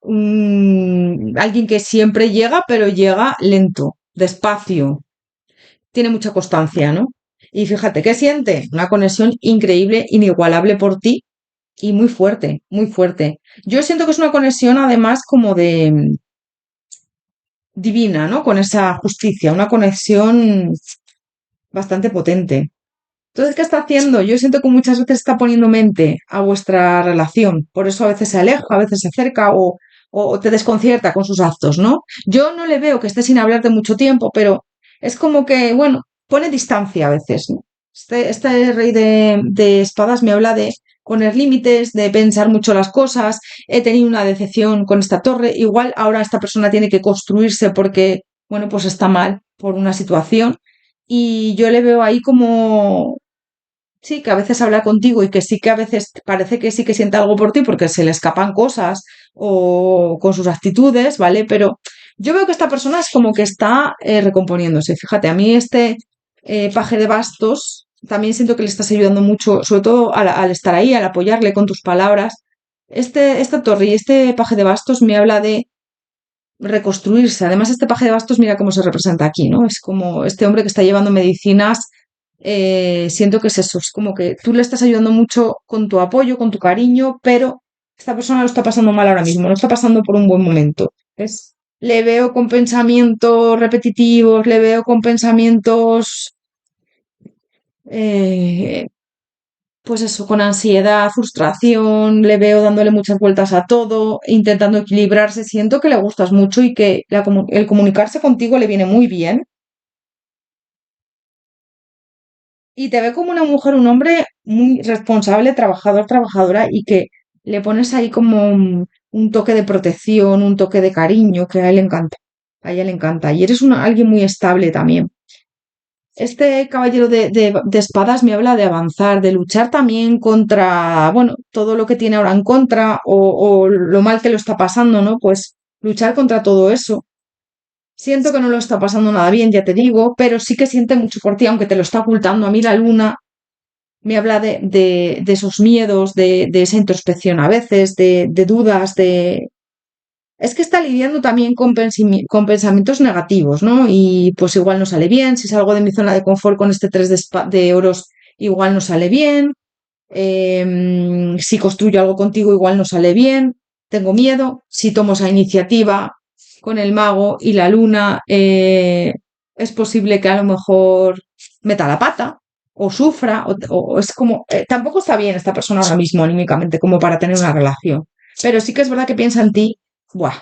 alguien que siempre llega, pero llega lento, despacio, tiene mucha constancia, ¿no? Y fíjate, ¿qué siente? Una conexión increíble, inigualable por ti y muy fuerte, muy fuerte. Yo siento que es una conexión además como de divina, ¿no? Con esa justicia, una conexión bastante potente. Entonces, ¿qué está haciendo? Yo siento que muchas veces está poniendo mente a vuestra relación. Por eso a veces se aleja, a veces se acerca o te desconcierta con sus actos, ¿no? Yo no le veo que esté sin hablar de mucho tiempo, pero es como que, bueno, pone distancia a veces, ¿no? Este rey de espadas me habla de poner límites, de pensar mucho las cosas. He tenido una decepción con esta torre. Igual ahora esta persona tiene que construirse porque, bueno, pues está mal por una situación. Y yo le veo ahí como sí, que a veces habla contigo y que sí que a veces parece que sí que siente algo por ti porque se le escapan cosas o con sus actitudes, ¿vale? Pero yo veo que esta persona es como que está recomponiéndose. Fíjate, a mí este paje de bastos también siento que le estás ayudando mucho, sobre todo al estar ahí, al apoyarle con tus palabras. Esta torre y este paje de bastos me habla de reconstruirse. Además, este paje de bastos, mira cómo se representa aquí, ¿no? Es como este hombre que está llevando medicinas. Siento que es eso, es como que tú le estás ayudando mucho con tu apoyo, con tu cariño, pero esta persona lo está pasando mal ahora mismo, no está pasando por un buen momento. ¿Ves? Le veo con pensamientos repetitivos, le veo con pensamientos eh, pues eso, con ansiedad, frustración, le veo dándole muchas vueltas a todo, intentando equilibrarse. Siento que le gustas mucho y que el comunicarse contigo le viene muy bien. Y te ve como una mujer, un hombre muy responsable, trabajador, trabajadora y que le pones ahí como un toque de protección, un toque de cariño que a él le encanta. A ella le encanta. Y eres alguien muy estable también. Este caballero de espadas me habla de avanzar, de luchar también contra, bueno, todo lo que tiene ahora en contra o lo mal que lo está pasando, ¿no? Pues luchar contra todo eso. Siento que no lo está pasando nada bien, ya te digo, pero sí que siente mucho por ti, aunque te lo está ocultando. A mí la luna me habla de esos miedos, de esa introspección a veces, de dudas, de... Es que está lidiando también con pensamientos negativos, ¿no? Y pues igual no sale bien, si salgo de mi zona de confort con este 3 de oros, igual no sale bien, si construyo algo contigo, igual no sale bien, tengo miedo, si tomo esa iniciativa con el mago y la luna, es posible que a lo mejor meta la pata o sufra, o es como, tampoco está bien esta persona ahora mismo anímicamente como para tener una relación, pero sí que es verdad que piensa en ti. Buah,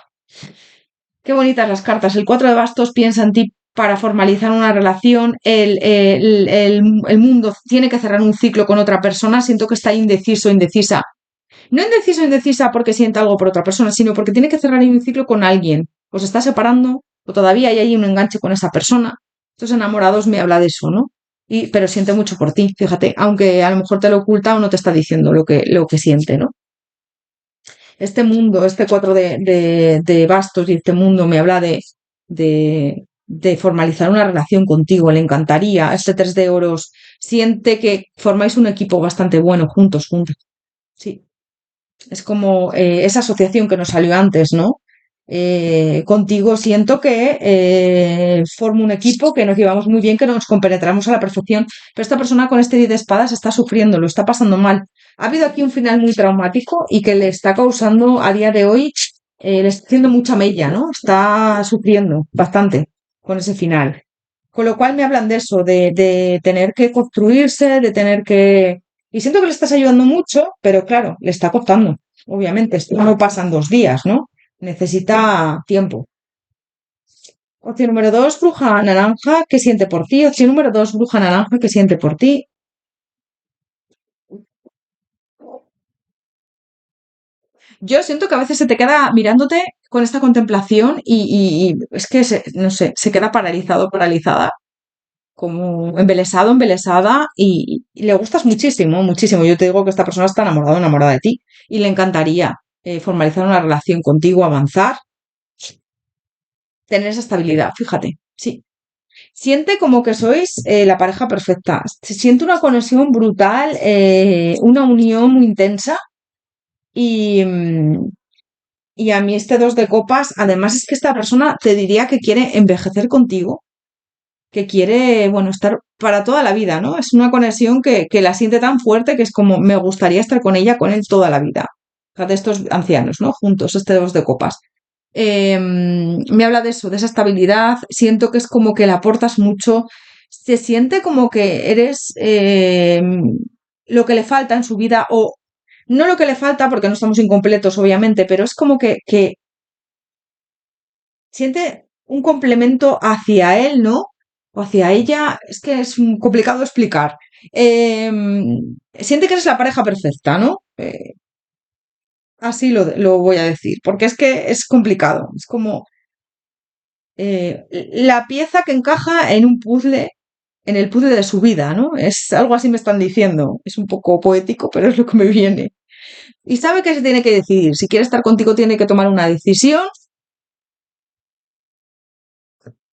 qué bonitas las cartas. El 4 de bastos piensa en ti para formalizar una relación. El mundo tiene que cerrar un ciclo con otra persona. Siento que está indeciso, indecisa. No indeciso, indecisa porque sienta algo por otra persona, sino porque tiene que cerrar un ciclo con alguien. Os está separando o todavía hay ahí un enganche con esa persona. Estos enamorados me habla de eso, ¿no? Pero siente mucho por ti, fíjate, aunque a lo mejor te lo oculta o no te está diciendo lo que siente, ¿no? Este mundo, este 4 de bastos y este mundo me habla de formalizar una relación contigo, le encantaría. Este 3 de oros siente que formáis un equipo bastante bueno juntos, juntos. Sí, es como esa asociación que nos salió antes, ¿no? Contigo siento que formo un equipo, que nos llevamos muy bien, que nos compenetramos a la perfección, pero esta persona con este 10 de espadas está sufriendo, lo está pasando mal. Ha habido aquí un final muy traumático y que le está causando a día de hoy, le está haciendo mucha mella, ¿no? Está sufriendo bastante con ese final. Con lo cual me hablan de eso, de tener que construirse, de tener que... Y siento que le estás ayudando mucho, pero claro, le está costando, obviamente. Esto no pasa en 2 días, ¿no? Necesita tiempo. Opción número 2, bruja naranja, ¿qué siente por ti? Opción número 2, bruja naranja, ¿qué siente por ti? Yo siento que a veces se te queda mirándote con esta contemplación y es que, no sé, se queda paralizado, paralizada, como embelesado, embelesada y le gustas muchísimo, muchísimo. Yo te digo que esta persona está enamorada, enamorada de ti y le encantaría formalizar una relación contigo, avanzar, tener esa estabilidad, fíjate, sí. Siente como que sois la pareja perfecta. Se siente una conexión brutal, una unión muy intensa. Y, y a mí este 2 de copas, además es que esta persona te diría que quiere envejecer contigo, que quiere, bueno, estar para toda la vida, ¿no? Es una conexión que la siente tan fuerte que es como me gustaría estar con ella, con él toda la vida. Fíjate, estos ancianos, ¿no? Juntos, este 2 de copas. Me habla de eso, de esa estabilidad. Siento que es como que le aportas mucho. Se siente como que eres lo que le falta en su vida, o no lo que le falta, porque no estamos incompletos, obviamente, pero es como que siente un complemento hacia él, ¿no? O hacia ella. Es que es complicado de explicar. Siente que eres la pareja perfecta, ¿no? Así lo voy a decir, porque es que es complicado. Es como la pieza que encaja en un puzzle, en el puzzle de su vida, ¿no? Es algo así me están diciendo. Es un poco poético, pero es lo que me viene. Y sabe que se tiene que decidir. Si quiere estar contigo, tiene que tomar una decisión.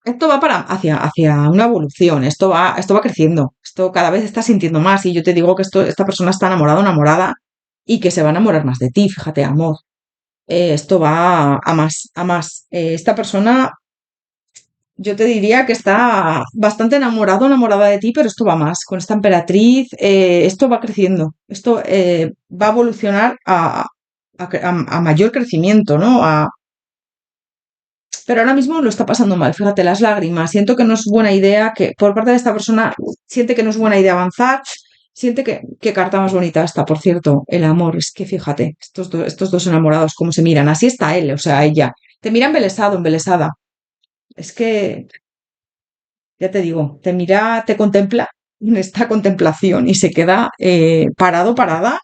Esto va hacia una evolución. Esto va creciendo. Esto cada vez está sintiendo más. Y yo te digo que esta persona está enamorada, enamorada, y que se va a enamorar más de ti. Fíjate, amor. Esto va a más, a más. Esta persona, yo te diría que está bastante enamorado, enamorada de ti, pero esto va más. Con esta emperatriz, esto va creciendo. Esto va a evolucionar a mayor crecimiento, ¿no? Pero ahora mismo lo está pasando mal. Fíjate, las lágrimas. Siento que no es buena idea, que por parte de esta persona siente que no es buena idea avanzar. Siente que carta más bonita está, por cierto, el amor. Es que fíjate, estos dos enamorados, cómo se miran. Así está él, o sea, ella. Te mira embelesado, embelesada. Es que ya te digo, te mira, te contempla en esta contemplación y se queda parado, parada.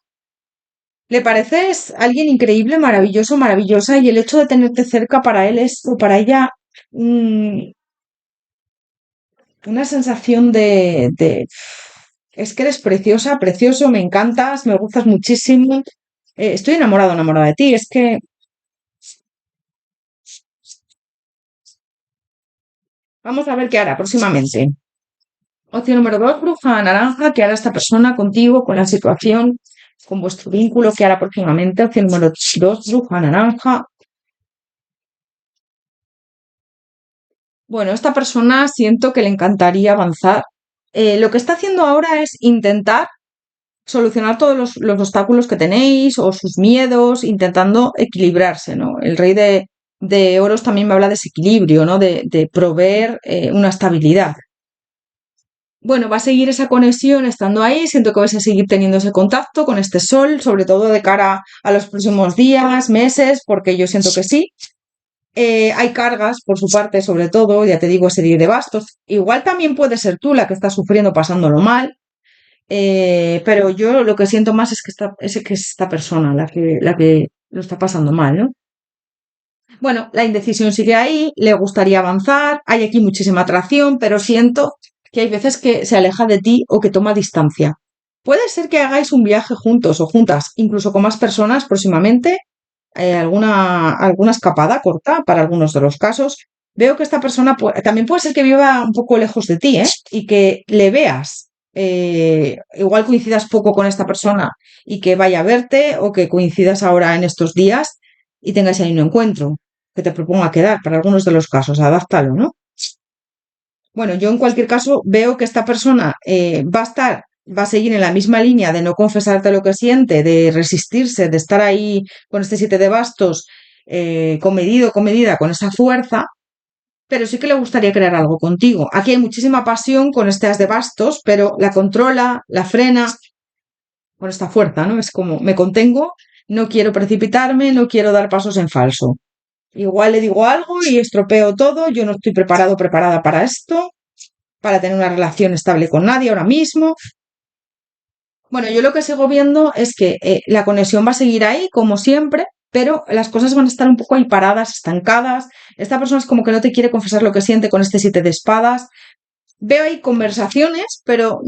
Le pareces alguien increíble, maravilloso, maravillosa, y el hecho de tenerte cerca para él es, o para ella, un- una sensación es que eres preciosa, precioso, me encantas, me gustas muchísimo. Estoy enamorado, enamorada de ti. Es que vamos a ver qué hará próximamente. Opción número dos, bruja naranja, ¿qué hará esta persona contigo, con la situación, con vuestro vínculo? ¿Qué hará próximamente? Opción número dos, bruja naranja. Bueno, esta persona siento que le encantaría avanzar. Lo que está haciendo ahora es intentar solucionar todos los obstáculos que tenéis o sus miedos, intentando equilibrarse, ¿no? El rey de oros también me habla de ese equilibrio, ¿no? De proveer una estabilidad. Bueno, va a seguir esa conexión estando ahí, siento que vais a seguir teniendo ese contacto con este sol, sobre todo de cara a los próximos días, meses, porque yo siento que sí. Hay cargas por su parte, sobre todo, ya te digo, ese 10 de bastos. Igual también puede ser tú la que está sufriendo, pasándolo mal, pero yo lo que siento más es que es esta persona la que lo está pasando mal, ¿no? Bueno, la indecisión sigue ahí, le gustaría avanzar, hay aquí muchísima atracción, pero siento que hay veces que se aleja de ti o que toma distancia. Puede ser que hagáis un viaje juntos o juntas, incluso con más personas próximamente, alguna escapada corta para algunos de los casos. Veo que esta persona también puede ser que viva un poco lejos de ti, ¿eh? Y que le veas. Igual coincidas poco con esta persona y que vaya a verte o que coincidas ahora en estos días y tengáis ahí un encuentro que te proponga quedar para algunos de los casos, adáptalo, ¿no? Bueno, yo en cualquier caso veo que esta persona va a seguir en la misma línea de no confesarte lo que siente, de resistirse, de estar ahí con este 7 de bastos, comedido, comedida, con esa fuerza, pero sí que le gustaría crear algo contigo. Aquí hay muchísima pasión con este as de bastos, pero la controla, la frena con esta fuerza, ¿no? Es como, me contengo, no quiero precipitarme, no quiero dar pasos en falso. Igual le digo algo y estropeo todo, yo no estoy preparado, preparada para esto, para tener una relación estable con nadie ahora mismo. Bueno, yo lo que sigo viendo es que la conexión va a seguir ahí, como siempre, pero las cosas van a estar un poco ahí paradas, estancadas. Esta persona es como que no te quiere confesar lo que siente con este 7 de espadas. Veo ahí conversaciones, pero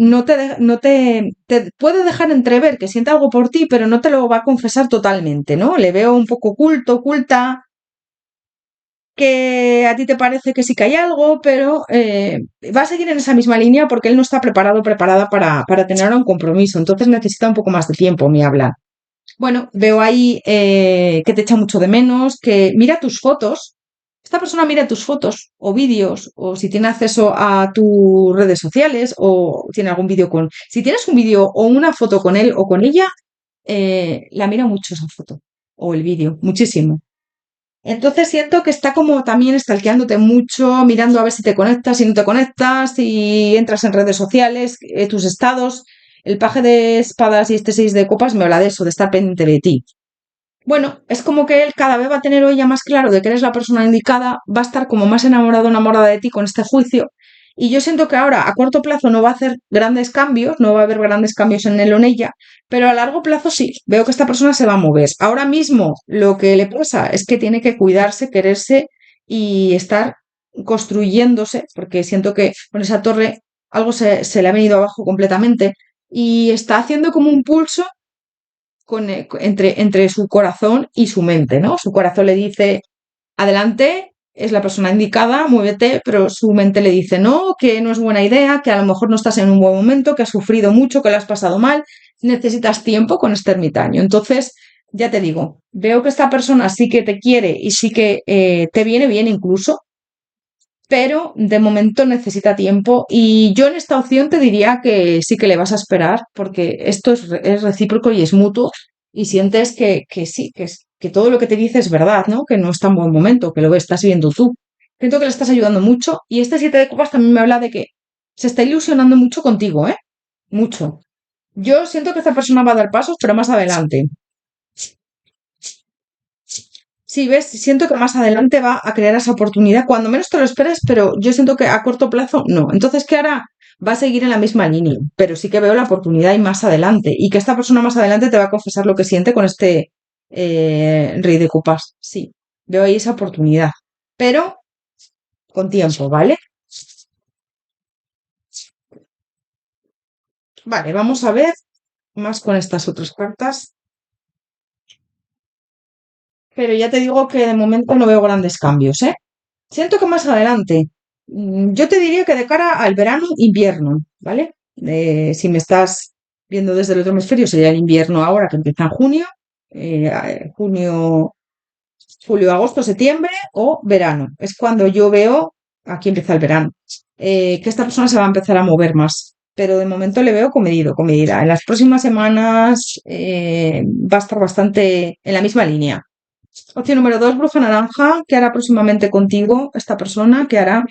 te puede dejar entrever que siente algo por ti, pero no te lo va a confesar totalmente, ¿no? Le veo un poco oculto, oculta, que a ti te parece que sí que hay algo, pero va a seguir en esa misma línea porque él no está preparado, preparada para tener ahora un compromiso. Entonces necesita un poco más de tiempo, me habla. Bueno, veo ahí que te echa mucho de menos, que mira tus fotos. Esta persona mira tus fotos o vídeos, o si tiene acceso a tus redes sociales, o tiene algún vídeo con... Si tienes un vídeo o una foto con él o con ella, la mira mucho esa foto o el vídeo, muchísimo. Entonces siento que está como también stalkeándote mucho, mirando a ver si te conectas, si no te conectas, si entras en redes sociales, tus estados. El paje de espadas y este 6 de copas me habla de eso, de estar pendiente de ti. Bueno, es como que él cada vez va a tener hoy ya más claro de que eres la persona indicada, va a estar como más enamorado, enamorada de ti con este juicio. Y yo siento que ahora a corto plazo no va a hacer grandes cambios, no va a haber grandes cambios en él o en ella, pero a largo plazo sí, veo que esta persona se va a mover. Ahora mismo lo que le pasa es que tiene que cuidarse, quererse y estar construyéndose, porque siento que con esa torre algo se le ha venido abajo completamente y está haciendo como un pulso entre su corazón y su mente, ¿no? Su corazón le dice, adelante, es la persona indicada, muévete, pero su mente le dice, no, que no es buena idea, que a lo mejor no estás en un buen momento, que has sufrido mucho, que lo has pasado mal, necesitas tiempo con este ermitaño. Entonces, ya te digo, veo que esta persona sí que te quiere y sí que te viene bien incluso, pero de momento necesita tiempo y yo en esta opción te diría que sí que le vas a esperar porque esto es recíproco y es mutuo y sientes que sí, que todo lo que te dice es verdad, ¿no? Que no está en buen momento, que lo estás viendo tú. Siento que le estás ayudando mucho y este 7 de copas también me habla de que se está ilusionando mucho contigo, ¿eh? Mucho. Yo siento que esta persona va a dar pasos, pero más adelante. Sí, ves, siento que más adelante va a crear esa oportunidad, cuando menos te lo esperes, pero yo siento que a corto plazo no. Entonces, ¿qué hará? Va a seguir en la misma línea, pero sí que veo la oportunidad y más adelante. Y que esta persona más adelante te va a confesar lo que siente con este rey de copas. Sí, veo ahí esa oportunidad. Pero con tiempo, ¿vale? Vale, vamos a ver más con estas otras cartas, pero ya te digo que de momento no veo grandes cambios, ¿eh? Siento que más adelante, yo te diría que de cara al verano, invierno, ¿vale? Si me estás viendo desde el otro hemisferio, sería el invierno ahora que empieza en junio, junio, julio, agosto, septiembre o verano. Es cuando yo veo, aquí empieza el verano, que esta persona se va a empezar a mover más. Pero de momento le veo comedido, comedida. En las próximas semanas va a estar bastante en la misma línea. Opción número dos, bruja naranja. ¿Qué hará próximamente contigo esta persona? ¿Qué hará?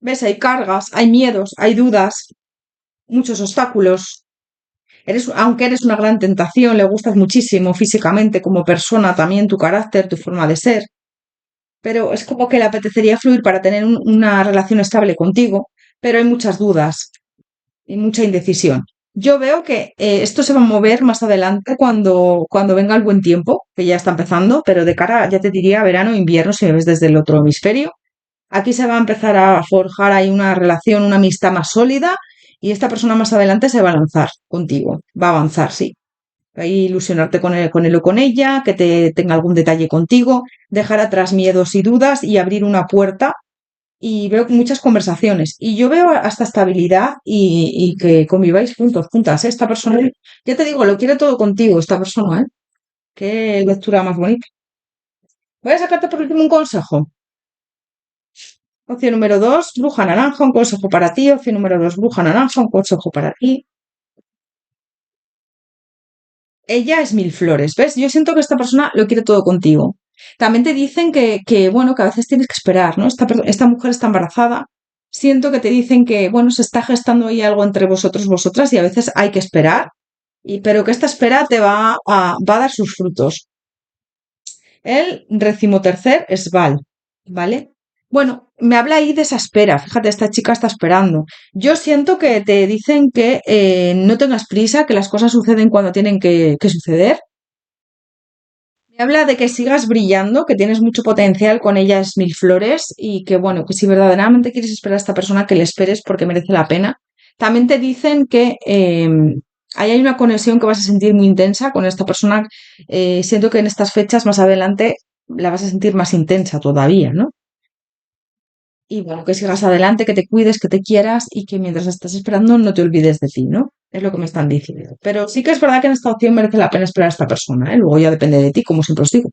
¿Ves? Hay cargas, hay miedos, hay dudas, muchos obstáculos. Aunque eres una gran tentación, le gustas muchísimo físicamente como persona, también tu carácter, tu forma de ser. Pero es como que le apetecería fluir para tener una relación estable contigo, pero hay muchas dudas y mucha indecisión. Yo veo que esto se va a mover más adelante cuando venga el buen tiempo, que ya está empezando, pero de cara, ya te diría, verano, invierno, si me ves desde el otro hemisferio. Aquí se va a empezar a forjar ahí una relación, una amistad más sólida y esta persona más adelante se va a lanzar contigo, va a avanzar, sí. Va a ilusionarte con él o con ella, que te tenga algún detalle contigo, dejar atrás miedos y dudas y abrir una puerta y veo muchas conversaciones. Y yo veo hasta estabilidad y que conviváis juntos, juntas. Esta persona, ya te digo, lo quiere todo contigo, esta persona, ¿eh? Qué lectura más bonita. Voy a sacarte por último un consejo. Opción número dos, bruja naranja, un consejo para ti. Opción número dos, bruja naranja, un consejo para ti. Ella es mil flores, ¿ves? Yo siento que esta persona lo quiere todo contigo. También te dicen bueno, que a veces tienes que esperar, ¿no? Esta mujer está embarazada. Siento que te dicen que, bueno, se está gestando ahí algo entre vosotros, vosotras, y a veces hay que esperar, pero que esta espera va a dar sus frutos. El decimotercer es Val, ¿vale? Bueno, me habla ahí de esa espera. Fíjate, esta chica está esperando. Yo siento que te dicen que no tengas prisa, que las cosas suceden cuando tienen que suceder. Me habla de que sigas brillando, que tienes mucho potencial, con ellas mil flores y que, bueno, que si verdaderamente quieres esperar a esta persona, que le esperes porque merece la pena. También te dicen que ahí hay una conexión que vas a sentir muy intensa con esta persona. Siento que en estas fechas más adelante la vas a sentir más intensa todavía, ¿no? Y bueno, que sigas adelante, que te cuides, que te quieras y que mientras estás esperando no te olvides de ti, ¿no? Es lo que me están diciendo. Pero sí que es verdad que en esta opción merece la pena esperar a esta persona, ¿eh? Luego ya depende de ti, como siempre os digo.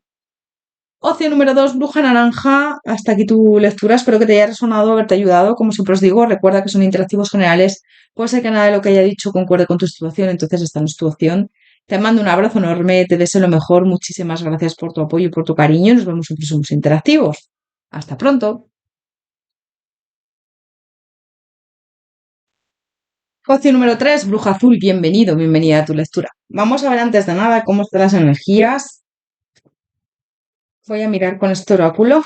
Opción número dos, bruja naranja. Hasta aquí tu lectura. Espero que te haya resonado, haberte ayudado. Como siempre os digo, recuerda que son interactivos generales. Puede ser que nada de lo que haya dicho concuerde con tu situación, entonces esta no es tu opción. Te mando un abrazo enorme, te deseo lo mejor. Muchísimas gracias por tu apoyo y por tu cariño. Nos vemos en próximos interactivos. Hasta pronto. Opción número 3, bruja azul. Bienvenido, bienvenida a tu lectura. Vamos a ver antes de nada cómo están las energías. Voy a mirar con este oráculo.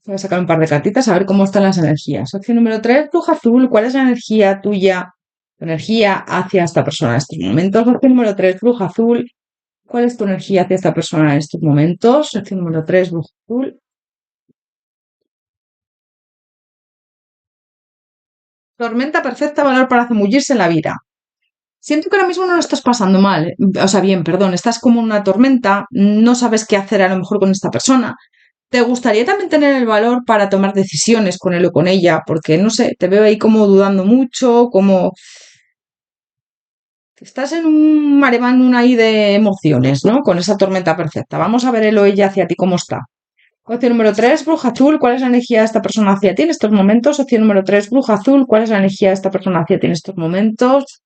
Voy a sacar un par de cartitas a ver cómo están las energías. Opción número 3, bruja azul. ¿Cuál es la energía tuya? Tu energía hacia esta persona en estos momentos. Opción número 3, bruja azul. ¿Cuál es tu energía hacia esta persona en estos momentos? Opción número 3, bruja azul. Tormenta perfecta, valor para zambullirse en la vida. Siento que ahora mismo no lo estás pasando mal. O sea, bien, perdón, estás como en una tormenta, no sabes qué hacer a lo mejor con esta persona. ¿Te gustaría también tener el valor para tomar decisiones con él o con ella? Porque, no sé, te veo ahí como dudando mucho, como estás en un maremándum ahí de emociones, ¿no? Con esa tormenta perfecta. Vamos a ver él o ella hacia ti cómo está. Opción número 3, bruja azul. ¿Cuál es la energía de esta persona hacia ti en estos momentos? Opción número 3, bruja azul. ¿Cuál es la energía de esta persona hacia ti en estos momentos?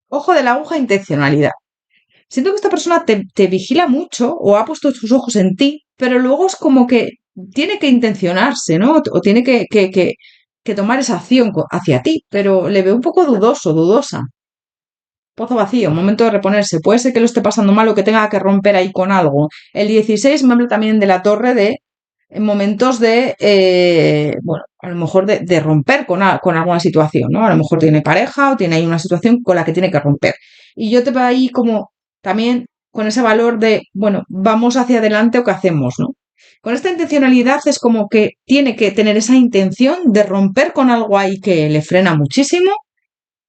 Ojo de la aguja, intencionalidad. Siento que esta persona te vigila mucho o ha puesto sus ojos en ti, pero luego es como que tiene que intencionarse, ¿no? O tiene que tomar esa acción hacia ti, pero le veo un poco dudoso, dudosa. Pozo vacío, momento de reponerse. Puede ser que lo esté pasando mal o que tenga que romper ahí con algo. El 16 me habla también de la torre de en momentos de, bueno, a lo mejor de romper con alguna situación, ¿no? A lo mejor tiene pareja o tiene ahí una situación con la que tiene que romper. Y yo te veo ahí como también con ese valor de, bueno, vamos hacia adelante o qué hacemos, ¿no? Con esta intencionalidad es como que tiene que tener esa intención de romper con algo ahí que le frena muchísimo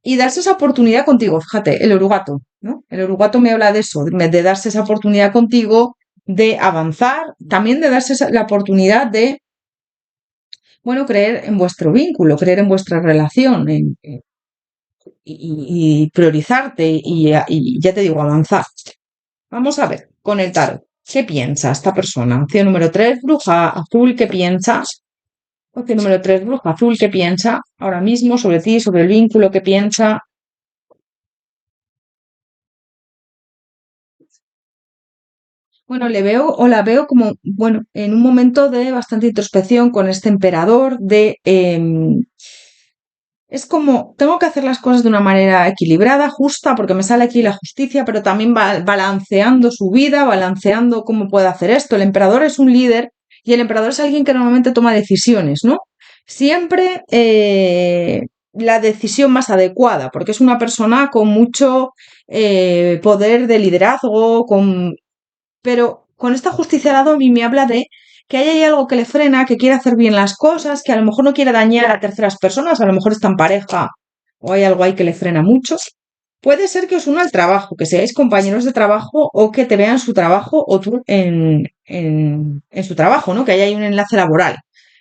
y darse esa oportunidad contigo. Fíjate, el orugato, ¿no? El orugato me habla de eso, de darse esa oportunidad contigo, de avanzar, también de darse la oportunidad de, bueno, creer en vuestro vínculo, creer en vuestra relación y priorizarte y ya te digo, avanzar. Vamos a ver, con el tarot, ¿qué piensa esta persona? Opción número 3, bruja azul, ¿qué piensa? Opción número 3, bruja azul, ¿qué piensa ahora mismo sobre ti, sobre el vínculo, qué piensa? Bueno, le veo o la veo como, bueno, en un momento de bastante introspección con este emperador, es como, tengo que hacer las cosas de una manera equilibrada, justa, porque me sale aquí la justicia, pero también va balanceando su vida, balanceando cómo puede hacer esto. El emperador es un líder y el emperador es alguien que normalmente toma decisiones, ¿no? Siempre la decisión más adecuada, porque es una persona con mucho poder de liderazgo, pero con esta justicia al lado a mí me habla de que hay algo que le frena, que quiere hacer bien las cosas, que a lo mejor no quiere dañar a terceras personas, a lo mejor está en pareja o hay algo ahí que le frena mucho. Puede ser que os una al trabajo, que seáis compañeros de trabajo o que te vean su trabajo o tú en su trabajo, ¿no? Que haya ahí un enlace laboral.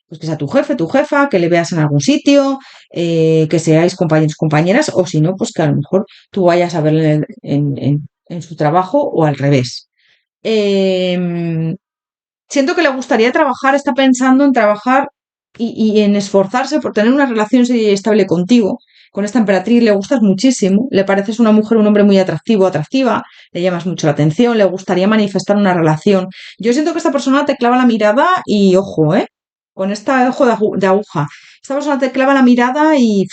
Pues que sea tu jefe, tu jefa, que le veas en algún sitio, que seáis compañeros, compañeras, o si no, pues que a lo mejor tú vayas a verle en su trabajo o al revés. Em, Siento que le gustaría trabajar, está pensando en trabajar y en esforzarse por tener una relación seria y estable contigo. Con esta emperatriz le gustas muchísimo, le pareces una mujer, un hombre muy atractivo, atractiva, le llamas mucho la atención, le gustaría manifestar una relación. Yo siento que esta persona te clava la mirada y ojo, ¿eh? Con este ojo de aguja. Esta persona te clava la mirada y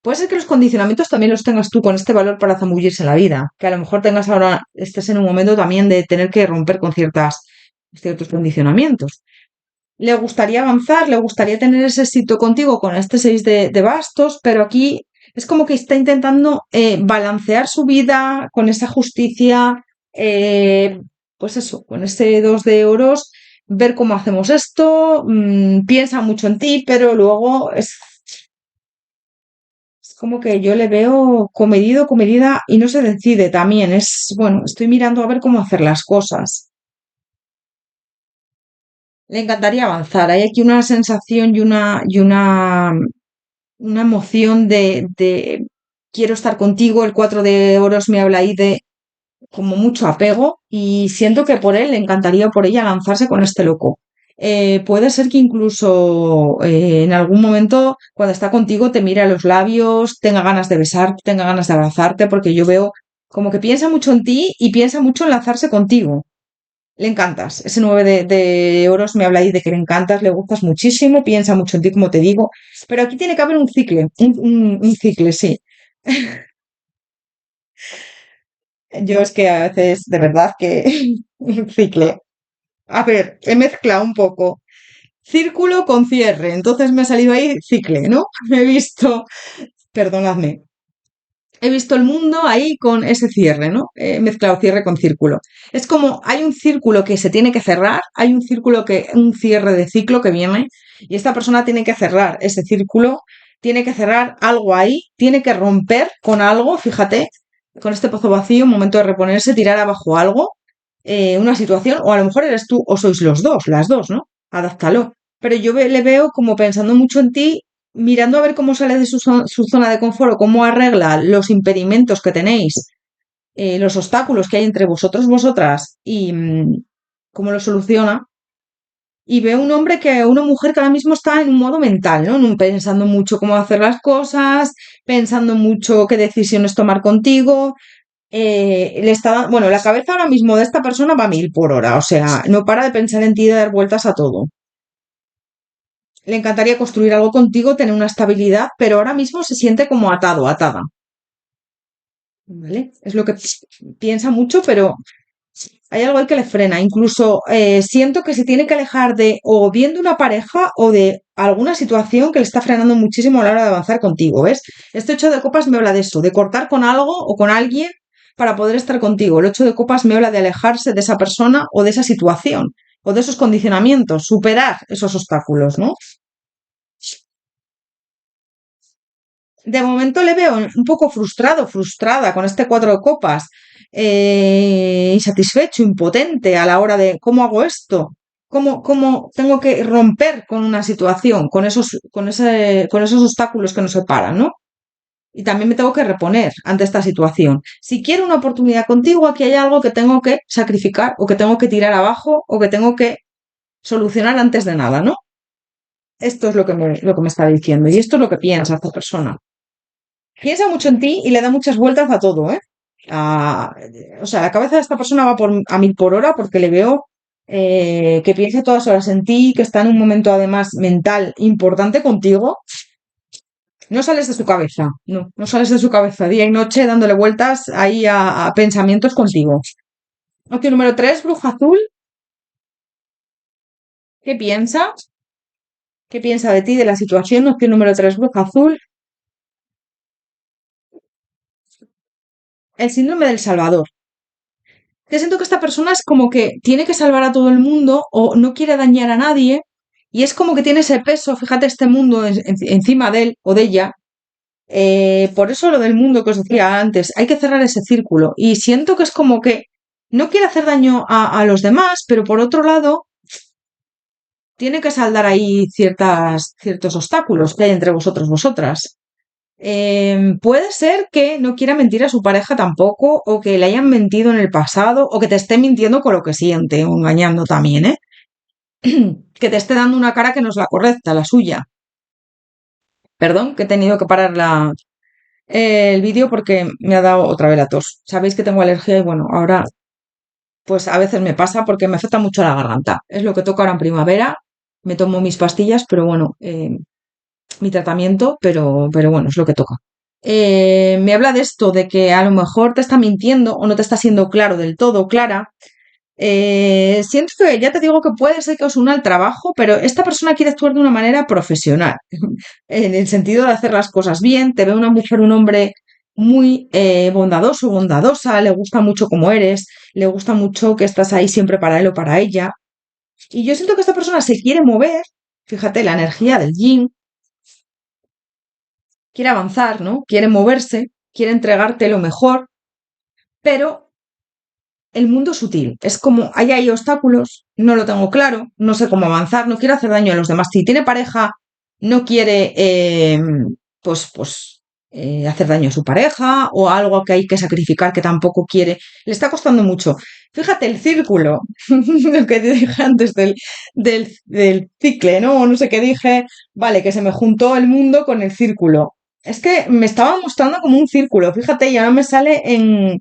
puede ser que los condicionamientos también los tengas tú con este valor para zambullirse en la vida. Que a lo mejor tengas ahora, estés en un momento también de tener que romper con ciertos condicionamientos. Le gustaría avanzar, le gustaría tener ese éxito contigo con este 6 de bastos, pero aquí es como que está intentando balancear su vida con esa justicia, pues eso, con este 2 de oros, ver cómo hacemos esto, piensa mucho en ti, pero luego es como que yo le veo comedido, comedida y no se decide también. Es, bueno, estoy mirando a ver cómo hacer las cosas. Le encantaría avanzar. Hay aquí una sensación una emoción de quiero estar contigo. El 4 de oros me habla ahí de como mucho apego y siento que por él le encantaría por ella lanzarse con este loco. Puede ser que incluso en algún momento cuando está contigo te mire a los labios, tenga ganas de besarte, tenga ganas de abrazarte, porque yo veo como que piensa mucho en ti y piensa mucho en lanzarse contigo. Le encantas. Ese 9 de oros me habla ahí de que le encantas, le gustas muchísimo, piensa mucho en ti, como te digo. Pero aquí tiene que haber un cicle, un cicle, sí. Yo es que a veces, de verdad, que un cicle. A ver, he mezclado un poco círculo con cierre, entonces me ha salido ahí cicle, ¿no? He visto, perdonadme, he visto el mundo ahí con ese cierre, ¿no? He mezclado cierre con círculo. Es como hay un círculo que se tiene que cerrar, hay un círculo un cierre de ciclo que viene, y esta persona tiene que cerrar ese círculo, tiene que cerrar algo ahí, tiene que romper con algo, fíjate, con este pozo vacío, un momento de reponerse, tirar abajo algo, una situación, o a lo mejor eres tú o sois los dos, las dos, ¿no? Adáptalo. Pero yo le veo como pensando mucho en ti, mirando a ver cómo sale de su zona de confort o cómo arregla los impedimentos que tenéis, los obstáculos que hay entre vosotros, vosotras, y cómo lo soluciona. Y veo un hombre una mujer que ahora mismo está en un modo mental, ¿no? Pensando mucho cómo hacer las cosas, pensando mucho qué decisiones tomar contigo. Bueno, la cabeza ahora mismo de esta persona va a 1000 por hora, o sea, no para de pensar en ti y de dar vueltas a todo. Le encantaría construir algo contigo, tener una estabilidad, pero ahora mismo se siente como atado, atada. ¿Vale? Es lo que piensa mucho, pero hay algo ahí que le frena. Incluso siento que se tiene que alejar de o bien de una pareja o de alguna situación que le está frenando muchísimo a la hora de avanzar contigo, ¿ves? Este 8 de copas me habla de eso, de cortar con algo o con alguien para poder estar contigo. El 8 de copas me habla de alejarse de esa persona o de esa situación o de esos condicionamientos, superar esos obstáculos, ¿no? De momento le veo un poco frustrado, frustrada con este 4 de copas, insatisfecho, impotente a la hora de cómo hago esto, cómo tengo que romper con una situación, con esos obstáculos que nos separan, ¿no? Y también me tengo que reponer ante esta situación. Si quiero una oportunidad contigo, aquí hay algo que tengo que sacrificar o que tengo que tirar abajo o que tengo que solucionar antes de nada, ¿no? Esto es lo que me está diciendo y esto es lo que piensa esta persona. Piensa mucho en ti y le da muchas vueltas a todo, ¿eh? O sea, la cabeza de esta persona va a 1000 por hora porque le veo que piensa todas horas en ti, que está en un momento además mental importante contigo. No sales de su cabeza, no sales de su cabeza día y noche dándole vueltas ahí a pensamientos contigo. Opción número 3, bruja azul. ¿Qué piensa? ¿Qué piensa de ti, de la situación? Opción número 3, bruja azul. El síndrome del Salvador. Que siento que esta persona es como que tiene que salvar a todo el mundo o no quiere dañar a nadie y es como que tiene ese peso, fíjate, este mundo encima de él o de ella. Por eso lo del mundo que os decía antes, hay que cerrar ese círculo y siento que es como que no quiere hacer daño a los demás, pero por otro lado tiene que saldar ahí ciertos obstáculos que hay entre vosotras. Puede ser que no quiera mentir a su pareja tampoco, o que le hayan mentido en el pasado, o que te esté mintiendo con lo que siente, o engañando también, ¿eh? Que te esté dando una cara que no es la correcta, la suya. Perdón, que he tenido que parar el vídeo porque me ha dado otra vez la tos. Sabéis que tengo alergia y bueno, ahora pues a veces me pasa porque me afecta mucho la garganta. Es lo que toca ahora en primavera. Me tomo mis pastillas, pero bueno, mi tratamiento, pero bueno, es lo que toca. Me habla de esto, de que a lo mejor te está mintiendo o no te está siendo claro del todo, clara. Siento que ya te digo que puede ser que os una al trabajo, pero esta persona quiere actuar de una manera profesional, en el sentido de hacer las cosas bien. Te ve una mujer, un hombre muy bondadoso, bondadosa, le gusta mucho cómo eres, le gusta mucho que estás ahí siempre para él o para ella. Y yo siento que esta persona se quiere mover, fíjate, la energía del yin, quiere avanzar, ¿no? Quiere moverse, quiere entregarte lo mejor, pero el mundo es sutil. Es como, ahí hay obstáculos, no lo tengo claro, no sé cómo avanzar, no quiero hacer daño a los demás. Si tiene pareja, no quiere, hacer daño a su pareja o algo que hay que sacrificar que tampoco quiere. Le está costando mucho. Fíjate el círculo, lo que te dije antes del cicle, ¿no? O no sé qué dije, vale, que se me juntó el mundo con el círculo. Es que me estaba mostrando como un círculo, fíjate, y ahora me sale en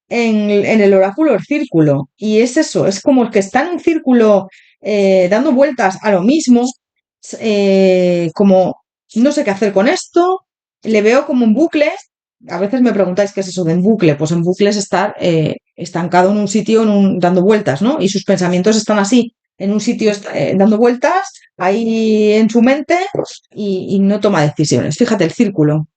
el oráculo el círculo. Y es eso, es como el que está en un círculo dando vueltas a lo mismo, como no sé qué hacer con esto, le veo como un bucle. A veces me preguntáis qué es eso de en bucle. Pues en bucle es estar estancado en un sitio dando vueltas, ¿no? Y sus pensamientos están así, en un sitio dando vueltas, ahí en su mente y no toma decisiones. Fíjate, el círculo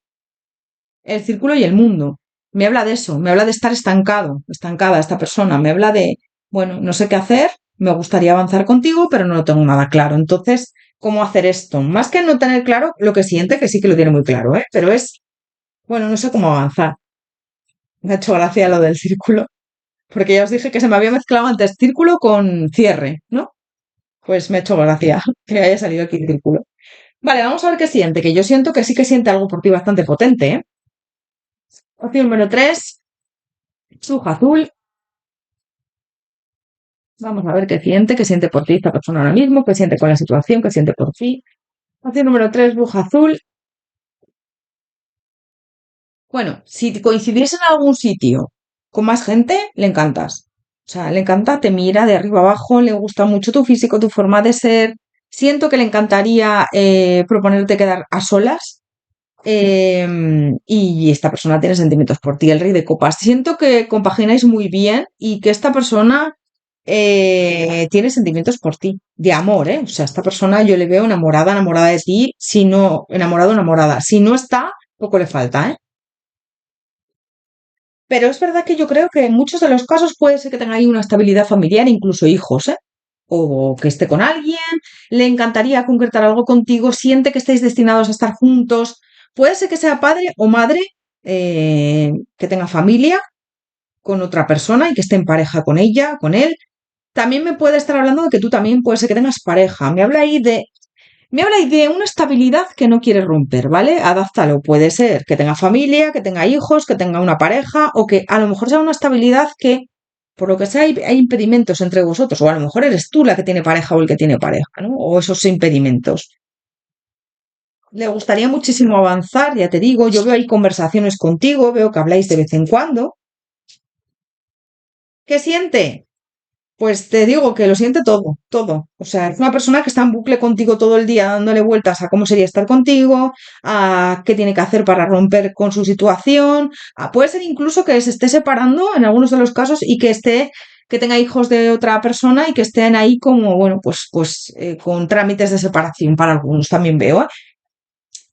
y el mundo. Me habla de eso, me habla de estar estancado, estancada esta persona, me habla de, bueno, no sé qué hacer, me gustaría avanzar contigo, pero no lo tengo nada claro. Entonces, ¿cómo hacer esto? Más que no tener claro lo que siente, que sí que lo tiene muy claro, ¿eh? Pero es, bueno, no sé cómo avanzar. Me ha hecho gracia lo del círculo, porque ya os dije que se me había mezclado antes círculo con cierre, ¿no? Pues me ha hecho gracia que haya salido aquí el círculo. Vale, vamos a ver qué siente, que yo siento que sí que siente algo por ti bastante potente, ¿eh? Opción número 3, Suja azul. Vamos a ver qué siente por ti esta persona ahora mismo, qué siente con la situación, qué siente por ti. Opción número 3, bruja azul. Bueno, si coincidiese en algún sitio con más gente, le encantas. O sea, le encanta, te mira de arriba abajo, le gusta mucho tu físico, tu forma de ser. Siento que le encantaría proponerte quedar a solas. Y esta persona tiene sentimientos por ti, el rey de copas. Siento que compagináis muy bien y que esta persona tiene sentimientos por ti, de amor, ¿eh? O sea, esta persona yo le veo enamorada, enamorada de ti, si no, enamorado, enamorada. Si no está, poco le falta, ¿eh? Pero es verdad que yo creo que en muchos de los casos puede ser que tenga ahí una estabilidad familiar, incluso hijos, ¿eh? O que esté con alguien, le encantaría concretar algo contigo, siente que estáis destinados a estar juntos. Puede ser que sea padre o madre, que tenga familia con otra persona y que esté en pareja con ella, con él. También me puede estar hablando de que tú también puede ser que tengas pareja. Me habla ahí de una estabilidad que no quiere romper, ¿vale? Adáptalo. Puede ser que tenga familia, que tenga hijos, que tenga una pareja, o que a lo mejor sea una estabilidad que, por lo que sea, hay impedimentos entre vosotros, o a lo mejor eres tú la que tiene pareja o el que tiene pareja, ¿no? O esos impedimentos. Le gustaría muchísimo avanzar, ya te digo, yo veo ahí conversaciones contigo, veo que habláis de vez en cuando. ¿Qué siente? Pues te digo que lo siente todo, todo. O sea, es una persona que está en bucle contigo todo el día dándole vueltas a cómo sería estar contigo, a qué tiene que hacer para romper con su situación. Puede ser incluso que se esté separando en algunos de los casos y que tenga hijos de otra persona y que estén ahí como, bueno, pues con trámites de separación para algunos también veo, ¿eh?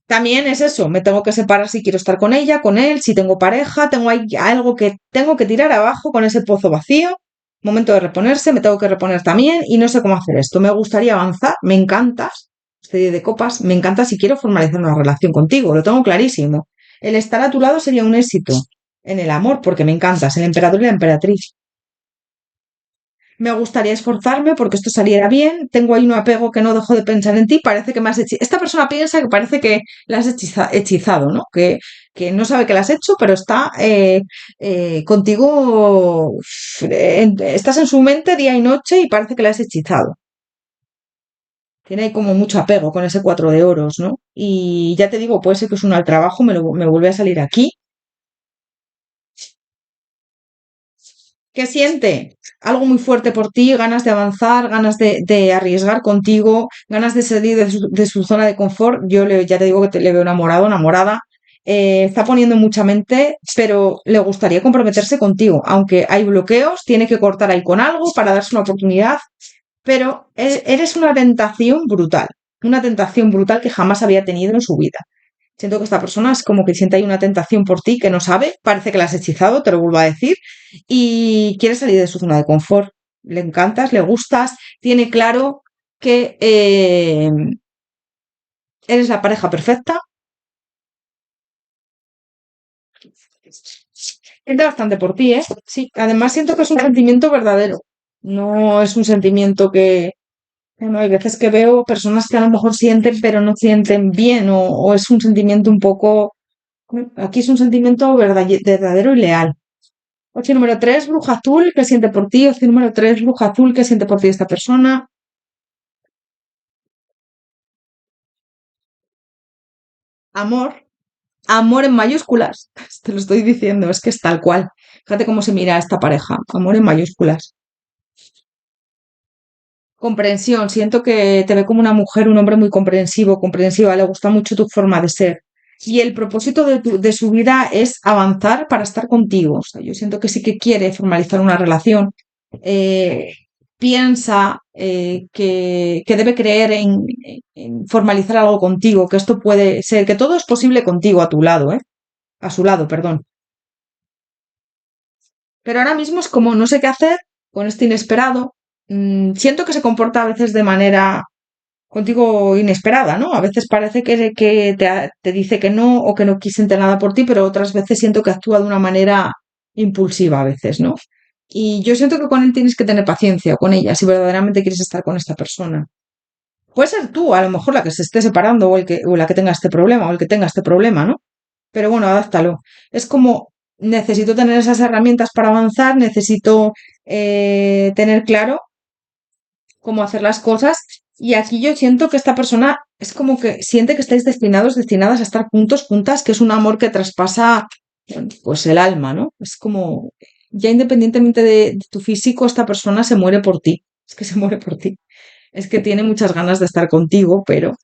También es eso, me tengo que separar si quiero estar con ella, con él, si tengo pareja, tengo ahí algo que tengo que tirar abajo con ese pozo vacío. Momento de reponerse, me tengo que reponer también y no sé cómo hacer esto. Me gustaría avanzar, me encantas, este de copas, me encanta si quiero formalizar una relación contigo, lo tengo clarísimo. El estar a tu lado sería un éxito en el amor, porque me encantas, el emperador y la emperatriz. Me gustaría esforzarme porque esto saliera bien. Tengo ahí un apego que no dejo de pensar en ti. Parece que me has hechizado. Esta persona piensa que parece que la has hechizado, ¿no? Que no sabe que la has hecho, pero está contigo. Estás en su mente día y noche y parece que la has hechizado. Tiene ahí como mucho apego con ese cuatro de oros, ¿no? Y ya te digo, puede ser que es un al trabajo, me vuelve a salir aquí. ¿Qué siente? Algo muy fuerte por ti, ganas de avanzar, ganas de arriesgar contigo, ganas de salir de su zona de confort. Ya te digo que le veo enamorado, enamorada. Está poniendo mucha mente, pero le gustaría comprometerse contigo. Aunque hay bloqueos, tiene que cortar ahí con algo para darse una oportunidad. Pero eres una tentación brutal que jamás había tenido en su vida. Siento que esta persona es como que siente ahí una tentación por ti que no sabe, parece que la has hechizado, te lo vuelvo a decir, y quiere salir de su zona de confort. Le encantas, le gustas, tiene claro que eres la pareja perfecta. Siente bastante por ti, ¿eh? Sí, además siento que es un sentimiento verdadero. No es un sentimiento que no, hay veces que veo personas que a lo mejor sienten, pero no sienten bien, o es un sentimiento un poco. Aquí es un sentimiento verdadero y leal. Opción número 3, bruja azul, ¿qué siente por ti? Opción número 3, bruja azul, ¿qué siente por ti esta persona? Amor, amor en mayúsculas. Te lo estoy diciendo, es que es tal cual. Fíjate cómo se mira a esta pareja. Amor en mayúsculas. Comprensión, siento que te ve como una mujer, un hombre muy comprensivo, comprensiva, le gusta mucho tu forma de ser. Y el propósito de su vida es avanzar para estar contigo. O sea, yo siento que sí que quiere formalizar una relación. eh, Piensa que debe creer en formalizar algo contigo, que esto puede ser, que todo es posible contigo a tu lado, ¿eh? A su lado, perdón. Pero ahora mismo es como no sé qué hacer con este inesperado. Siento que se comporta a veces de manera contigo inesperada, ¿no? A veces parece que te dice que no o que no siente nada por ti, pero otras veces siento que actúa de una manera impulsiva a veces, ¿no? Y yo siento que con él tienes que tener paciencia, con ella, si verdaderamente quieres estar con esta persona. Puede ser tú, a lo mejor la que se esté separando o la que tenga este problema o el que tenga este problema, ¿no? Pero bueno, adáptalo. Es como necesito tener esas herramientas para avanzar, necesito tener claro cómo hacer las cosas. Y aquí yo siento que esta persona es como que siente que estáis destinados, destinadas a estar juntos, juntas, que es un amor que traspasa, bueno, pues el alma, ¿no? Es como, ya independientemente de tu físico, esta persona se muere por ti. Es que se muere por ti. Es que tiene muchas ganas de estar contigo, pero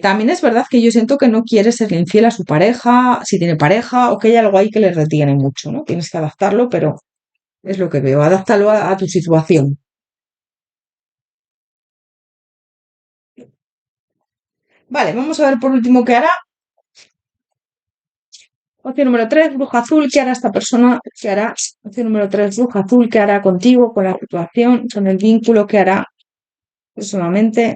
también es verdad que yo siento que no quiere ser infiel a su pareja, si tiene pareja, o que hay algo ahí que le retiene mucho, ¿no? Tienes que adaptarlo, pero es lo que veo, adáptalo a tu situación. Vale, vamos a ver por último qué hará. Opción número 3, bruja azul, ¿qué hará esta persona? ¿Qué hará? Opción número 3, bruja azul, ¿qué hará contigo, con la situación, con el vínculo? ¿Qué hará personalmente?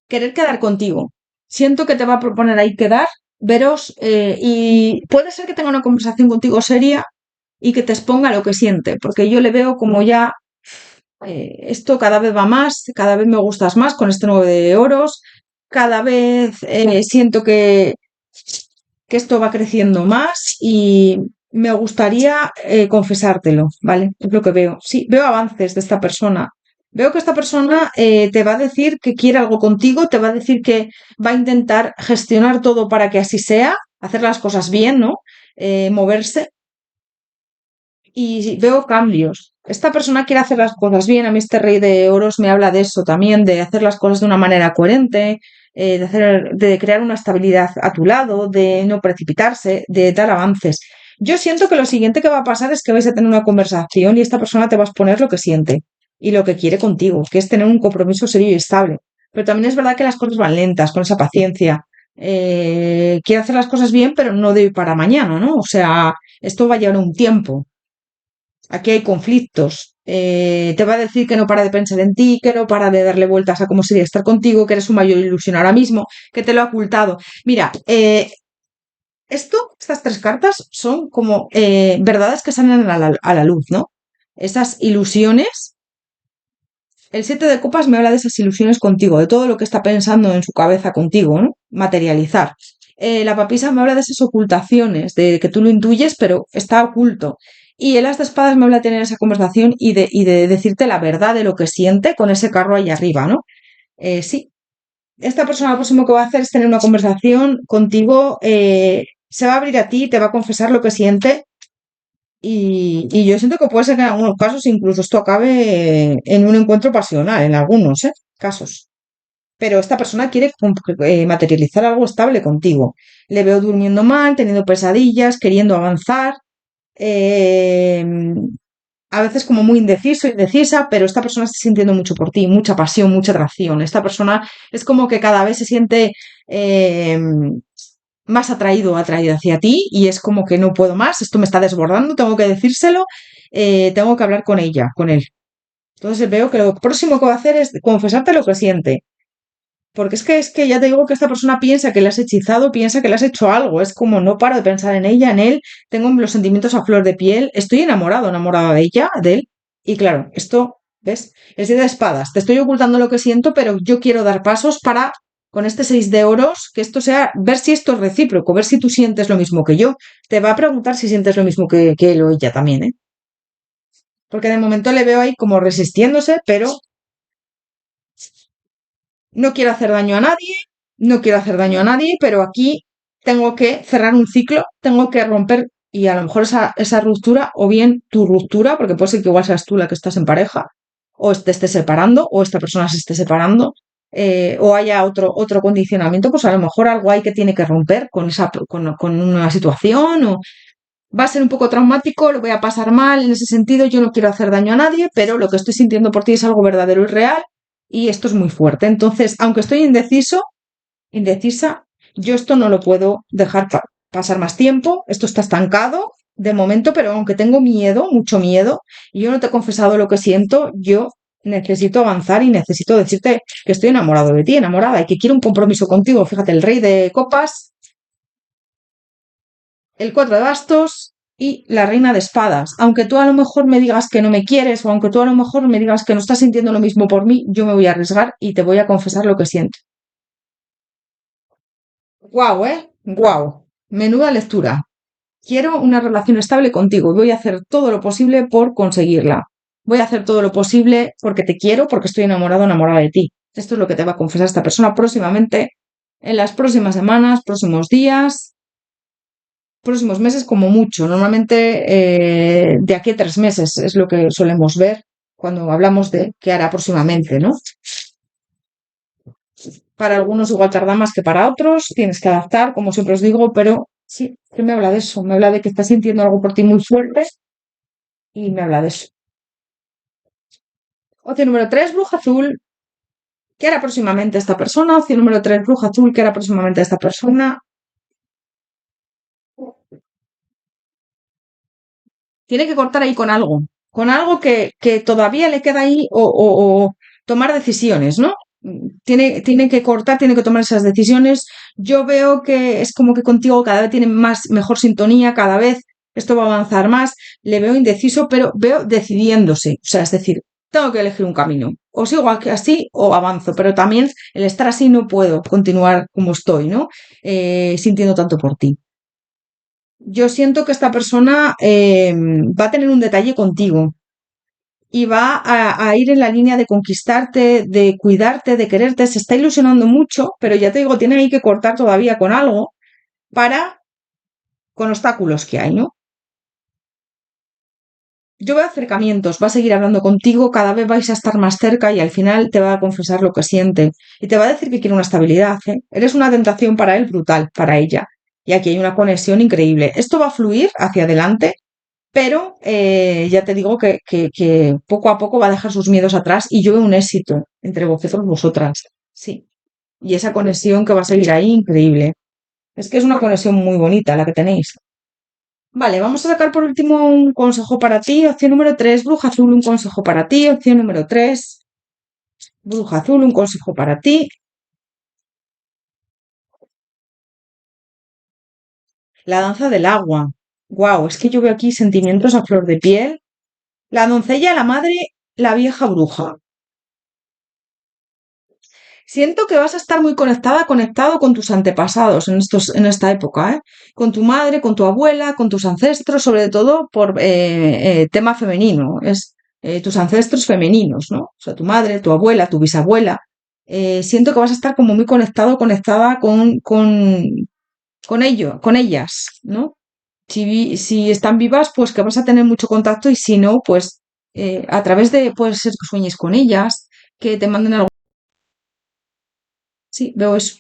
Querer quedar contigo. Siento que te va a proponer ahí quedar, veros, y puede ser que tenga una conversación contigo seria y que te exponga lo que siente, porque yo le veo como ya esto cada vez va más, cada vez me gustas más con este 9 de oros, cada vez siento que esto va creciendo más y me gustaría confesártelo, ¿vale? Es lo que veo. Sí, veo avances de esta persona. Veo que esta persona te va a decir que quiere algo contigo, te va a decir que va a intentar gestionar todo para que así sea, hacer las cosas bien, ¿no? Moverse y veo cambios. Esta persona quiere hacer las cosas bien. A mí este rey de oros me habla de eso también, de hacer las cosas de una manera coherente, de crear una estabilidad a tu lado, de no precipitarse, de dar avances. Yo siento que lo siguiente que va a pasar es que vais a tener una conversación y esta persona te va a exponer lo que siente y lo que quiere contigo, que es tener un compromiso serio y estable. Pero también es verdad que las cosas van lentas, con esa paciencia. Quiere hacer las cosas bien, pero no de hoy para mañana, ¿no? O sea, esto va a llevar un tiempo. Aquí hay conflictos. Te va a decir que no para de pensar en ti, que no para de darle vueltas a cómo sería estar contigo, que eres su mayor ilusión ahora mismo, que te lo ha ocultado. Mira, estas tres cartas son como verdades que salen a la luz, ¿no? Esas ilusiones. El 7 de copas me habla de esas ilusiones contigo, de todo lo que está pensando en su cabeza contigo, ¿no? Materializar. La papisa me habla de esas ocultaciones, de que tú lo intuyes, pero está oculto. Y el as de espadas me habla de tener esa conversación y de decirte la verdad de lo que siente con ese carro ahí arriba, ¿no? Sí, esta persona lo próximo que va a hacer es tener una conversación contigo, se va a abrir a ti, te va a confesar lo que siente y yo siento que puede ser que en algunos casos incluso esto acabe en un encuentro pasional, en algunos casos. Pero esta persona quiere materializar algo estable contigo. Le veo durmiendo mal, teniendo pesadillas, queriendo avanzar, eh, a veces como muy indeciso, indecisa, pero esta persona está sintiendo mucho por ti, mucha pasión, mucha atracción. Esta persona es como que cada vez se siente eh, más atraído, atraído hacia ti y es como que no puedo más, esto me está desbordando, tengo que decírselo, tengo que hablar con ella, con él. Entonces veo que lo próximo que va a hacer es confesarte lo que siente. Porque es que ya te digo que esta persona piensa que le has hechizado, piensa que le has hecho algo. Es como no paro de pensar en ella, en él. Tengo los sentimientos a flor de piel. Estoy enamorado, enamorada de ella, de él. Y claro, esto, ¿ves? El 7 de espadas. Te estoy ocultando lo que siento, pero yo quiero dar pasos para, con este 6 de oros, que esto sea, ver si esto es recíproco, ver si tú sientes lo mismo que yo. Te va a preguntar si sientes lo mismo que él o ella también, ¿eh? Porque de momento le veo ahí como resistiéndose, pero no quiero hacer daño a nadie, no quiero hacer daño a nadie, pero aquí tengo que cerrar un ciclo, tengo que romper y a lo mejor esa ruptura o bien tu ruptura, porque puede ser que igual seas tú la que estás en pareja, o te estés separando, o esta persona se esté separando, o haya otro condicionamiento, pues a lo mejor algo hay que tiene que romper con una situación, o va a ser un poco traumático, lo voy a pasar mal en ese sentido, yo no quiero hacer daño a nadie, pero lo que estoy sintiendo por ti es algo verdadero y real y esto es muy fuerte. Entonces, aunque estoy indecisa, yo esto no lo puedo dejar pasar más tiempo, esto está estancado de momento, pero aunque tengo miedo, mucho miedo, y yo no te he confesado lo que siento, yo necesito avanzar y necesito decirte que estoy enamorado de ti, enamorada, y que quiero un compromiso contigo. Fíjate, el rey de copas, el 4 de bastos y la reina de espadas. Aunque tú a lo mejor me digas que no me quieres o aunque tú a lo mejor me digas que no estás sintiendo lo mismo por mí, yo me voy a arriesgar y te voy a confesar lo que siento. Guau, ¿eh? Guau. Menuda lectura. Quiero una relación estable contigo y voy a hacer todo lo posible por conseguirla. Voy a hacer todo lo posible porque te quiero, porque estoy enamorado, enamorada de ti. Esto es lo que te va a confesar esta persona próximamente, en las próximas semanas, próximos días, próximos meses como mucho. Normalmente de aquí a 3 meses es lo que solemos ver cuando hablamos de qué hará próximamente, ¿no? Para algunos igual tarda más que para otros, tienes que adaptar, como siempre os digo, pero sí, que me habla de eso, me habla de que está sintiendo algo por ti muy fuerte y me habla de eso. Opción número 3, bruja azul. ¿Qué hará próximamente esta persona? Opción número 3, bruja azul. ¿Qué hará próximamente esta persona? Tiene que cortar ahí con algo que todavía le queda ahí o tomar decisiones, ¿no? Tiene que cortar, tiene que tomar esas decisiones. Yo veo que es como que contigo cada vez tiene mejor sintonía, cada vez esto va a avanzar más. Le veo indeciso, pero veo decidiéndose. O sea, es decir, tengo que elegir un camino. O sigo así o avanzo, pero también el estar así no puedo continuar como estoy, ¿no? Sintiendo tanto por ti. Yo siento que esta persona va a tener un detalle contigo y va a ir en la línea de conquistarte, de cuidarte, de quererte. Se está ilusionando mucho, pero ya te digo, tiene ahí que cortar todavía con algo para, con obstáculos que hay, ¿no? Yo veo acercamientos, va a seguir hablando contigo, cada vez vais a estar más cerca y al final te va a confesar lo que siente y te va a decir que quiere una estabilidad, ¿eh? Eres una tentación para él brutal, para ella. Y aquí hay una conexión increíble. Esto va a fluir hacia adelante, pero ya te digo que poco a poco va a dejar sus miedos atrás y yo veo un éxito entre vosotros, vosotras. Sí. Y esa conexión que va a seguir ahí, increíble. Es que es una conexión muy bonita la que tenéis. Vale, vamos a sacar por último un consejo para ti. Opción número 3, bruja azul, un consejo para ti. Opción número 3, bruja azul, un consejo para ti. La danza del agua. Wow, es que yo veo aquí sentimientos a flor de piel. La doncella, la madre, la vieja bruja. Siento que vas a estar muy conectada, conectado con tus antepasados en esta época, ¿eh? Con tu madre, con tu abuela, con tus ancestros, sobre todo por tema femenino, es tus ancestros femeninos, ¿no? O sea, tu madre, tu abuela, tu bisabuela. Siento que vas a estar como muy conectado, conectada con ello, con ellas, ¿no? Si están vivas, pues que vas a tener mucho contacto y si no, pues a través de, puede ser que sueñes con ellas, que te manden algo. Sí, veo eso.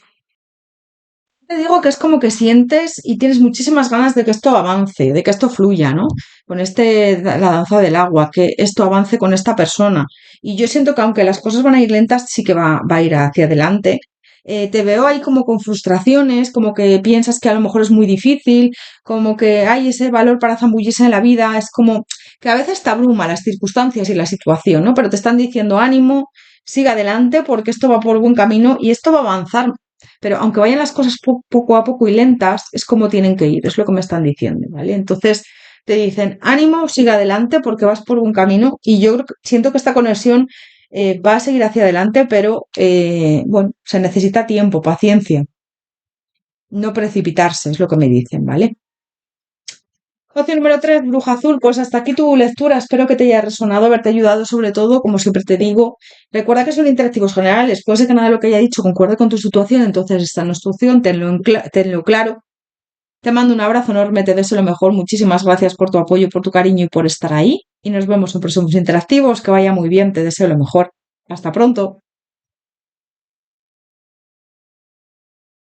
Te digo que es como que sientes y tienes muchísimas ganas de que esto avance, de que esto fluya, ¿no? Con la danza del agua, que esto avance con esta persona. Y yo siento que aunque las cosas van a ir lentas, sí que va a ir hacia adelante. Te veo ahí como con frustraciones, como que piensas que a lo mejor es muy difícil, como que hay ese valor para zambullirse en la vida, es como que a veces te abruma las circunstancias y la situación, ¿no? Pero te están diciendo ánimo, sigue adelante porque esto va por buen camino y esto va a avanzar, pero aunque vayan las cosas poco a poco y lentas, es como tienen que ir, es lo que me están diciendo, ¿vale? Entonces te dicen, ánimo, sigue adelante porque vas por un camino y yo siento que esta conexión va a seguir hacia adelante, pero bueno, se necesita tiempo, paciencia, no precipitarse, es lo que me dicen, ¿vale? Opción número 3, bruja azul. Pues hasta aquí tu lectura. Espero que te haya resonado, haberte ayudado sobre todo, como siempre te digo. Recuerda que son interactivos generales. Puede ser que nada de lo que haya dicho concuerde con tu situación, entonces esta no es tu opción, tenlo claro. Te mando un abrazo enorme, te deseo lo mejor. Muchísimas gracias por tu apoyo, por tu cariño y por estar ahí. Y nos vemos en próximos interactivos. Que vaya muy bien, te deseo lo mejor. Hasta pronto.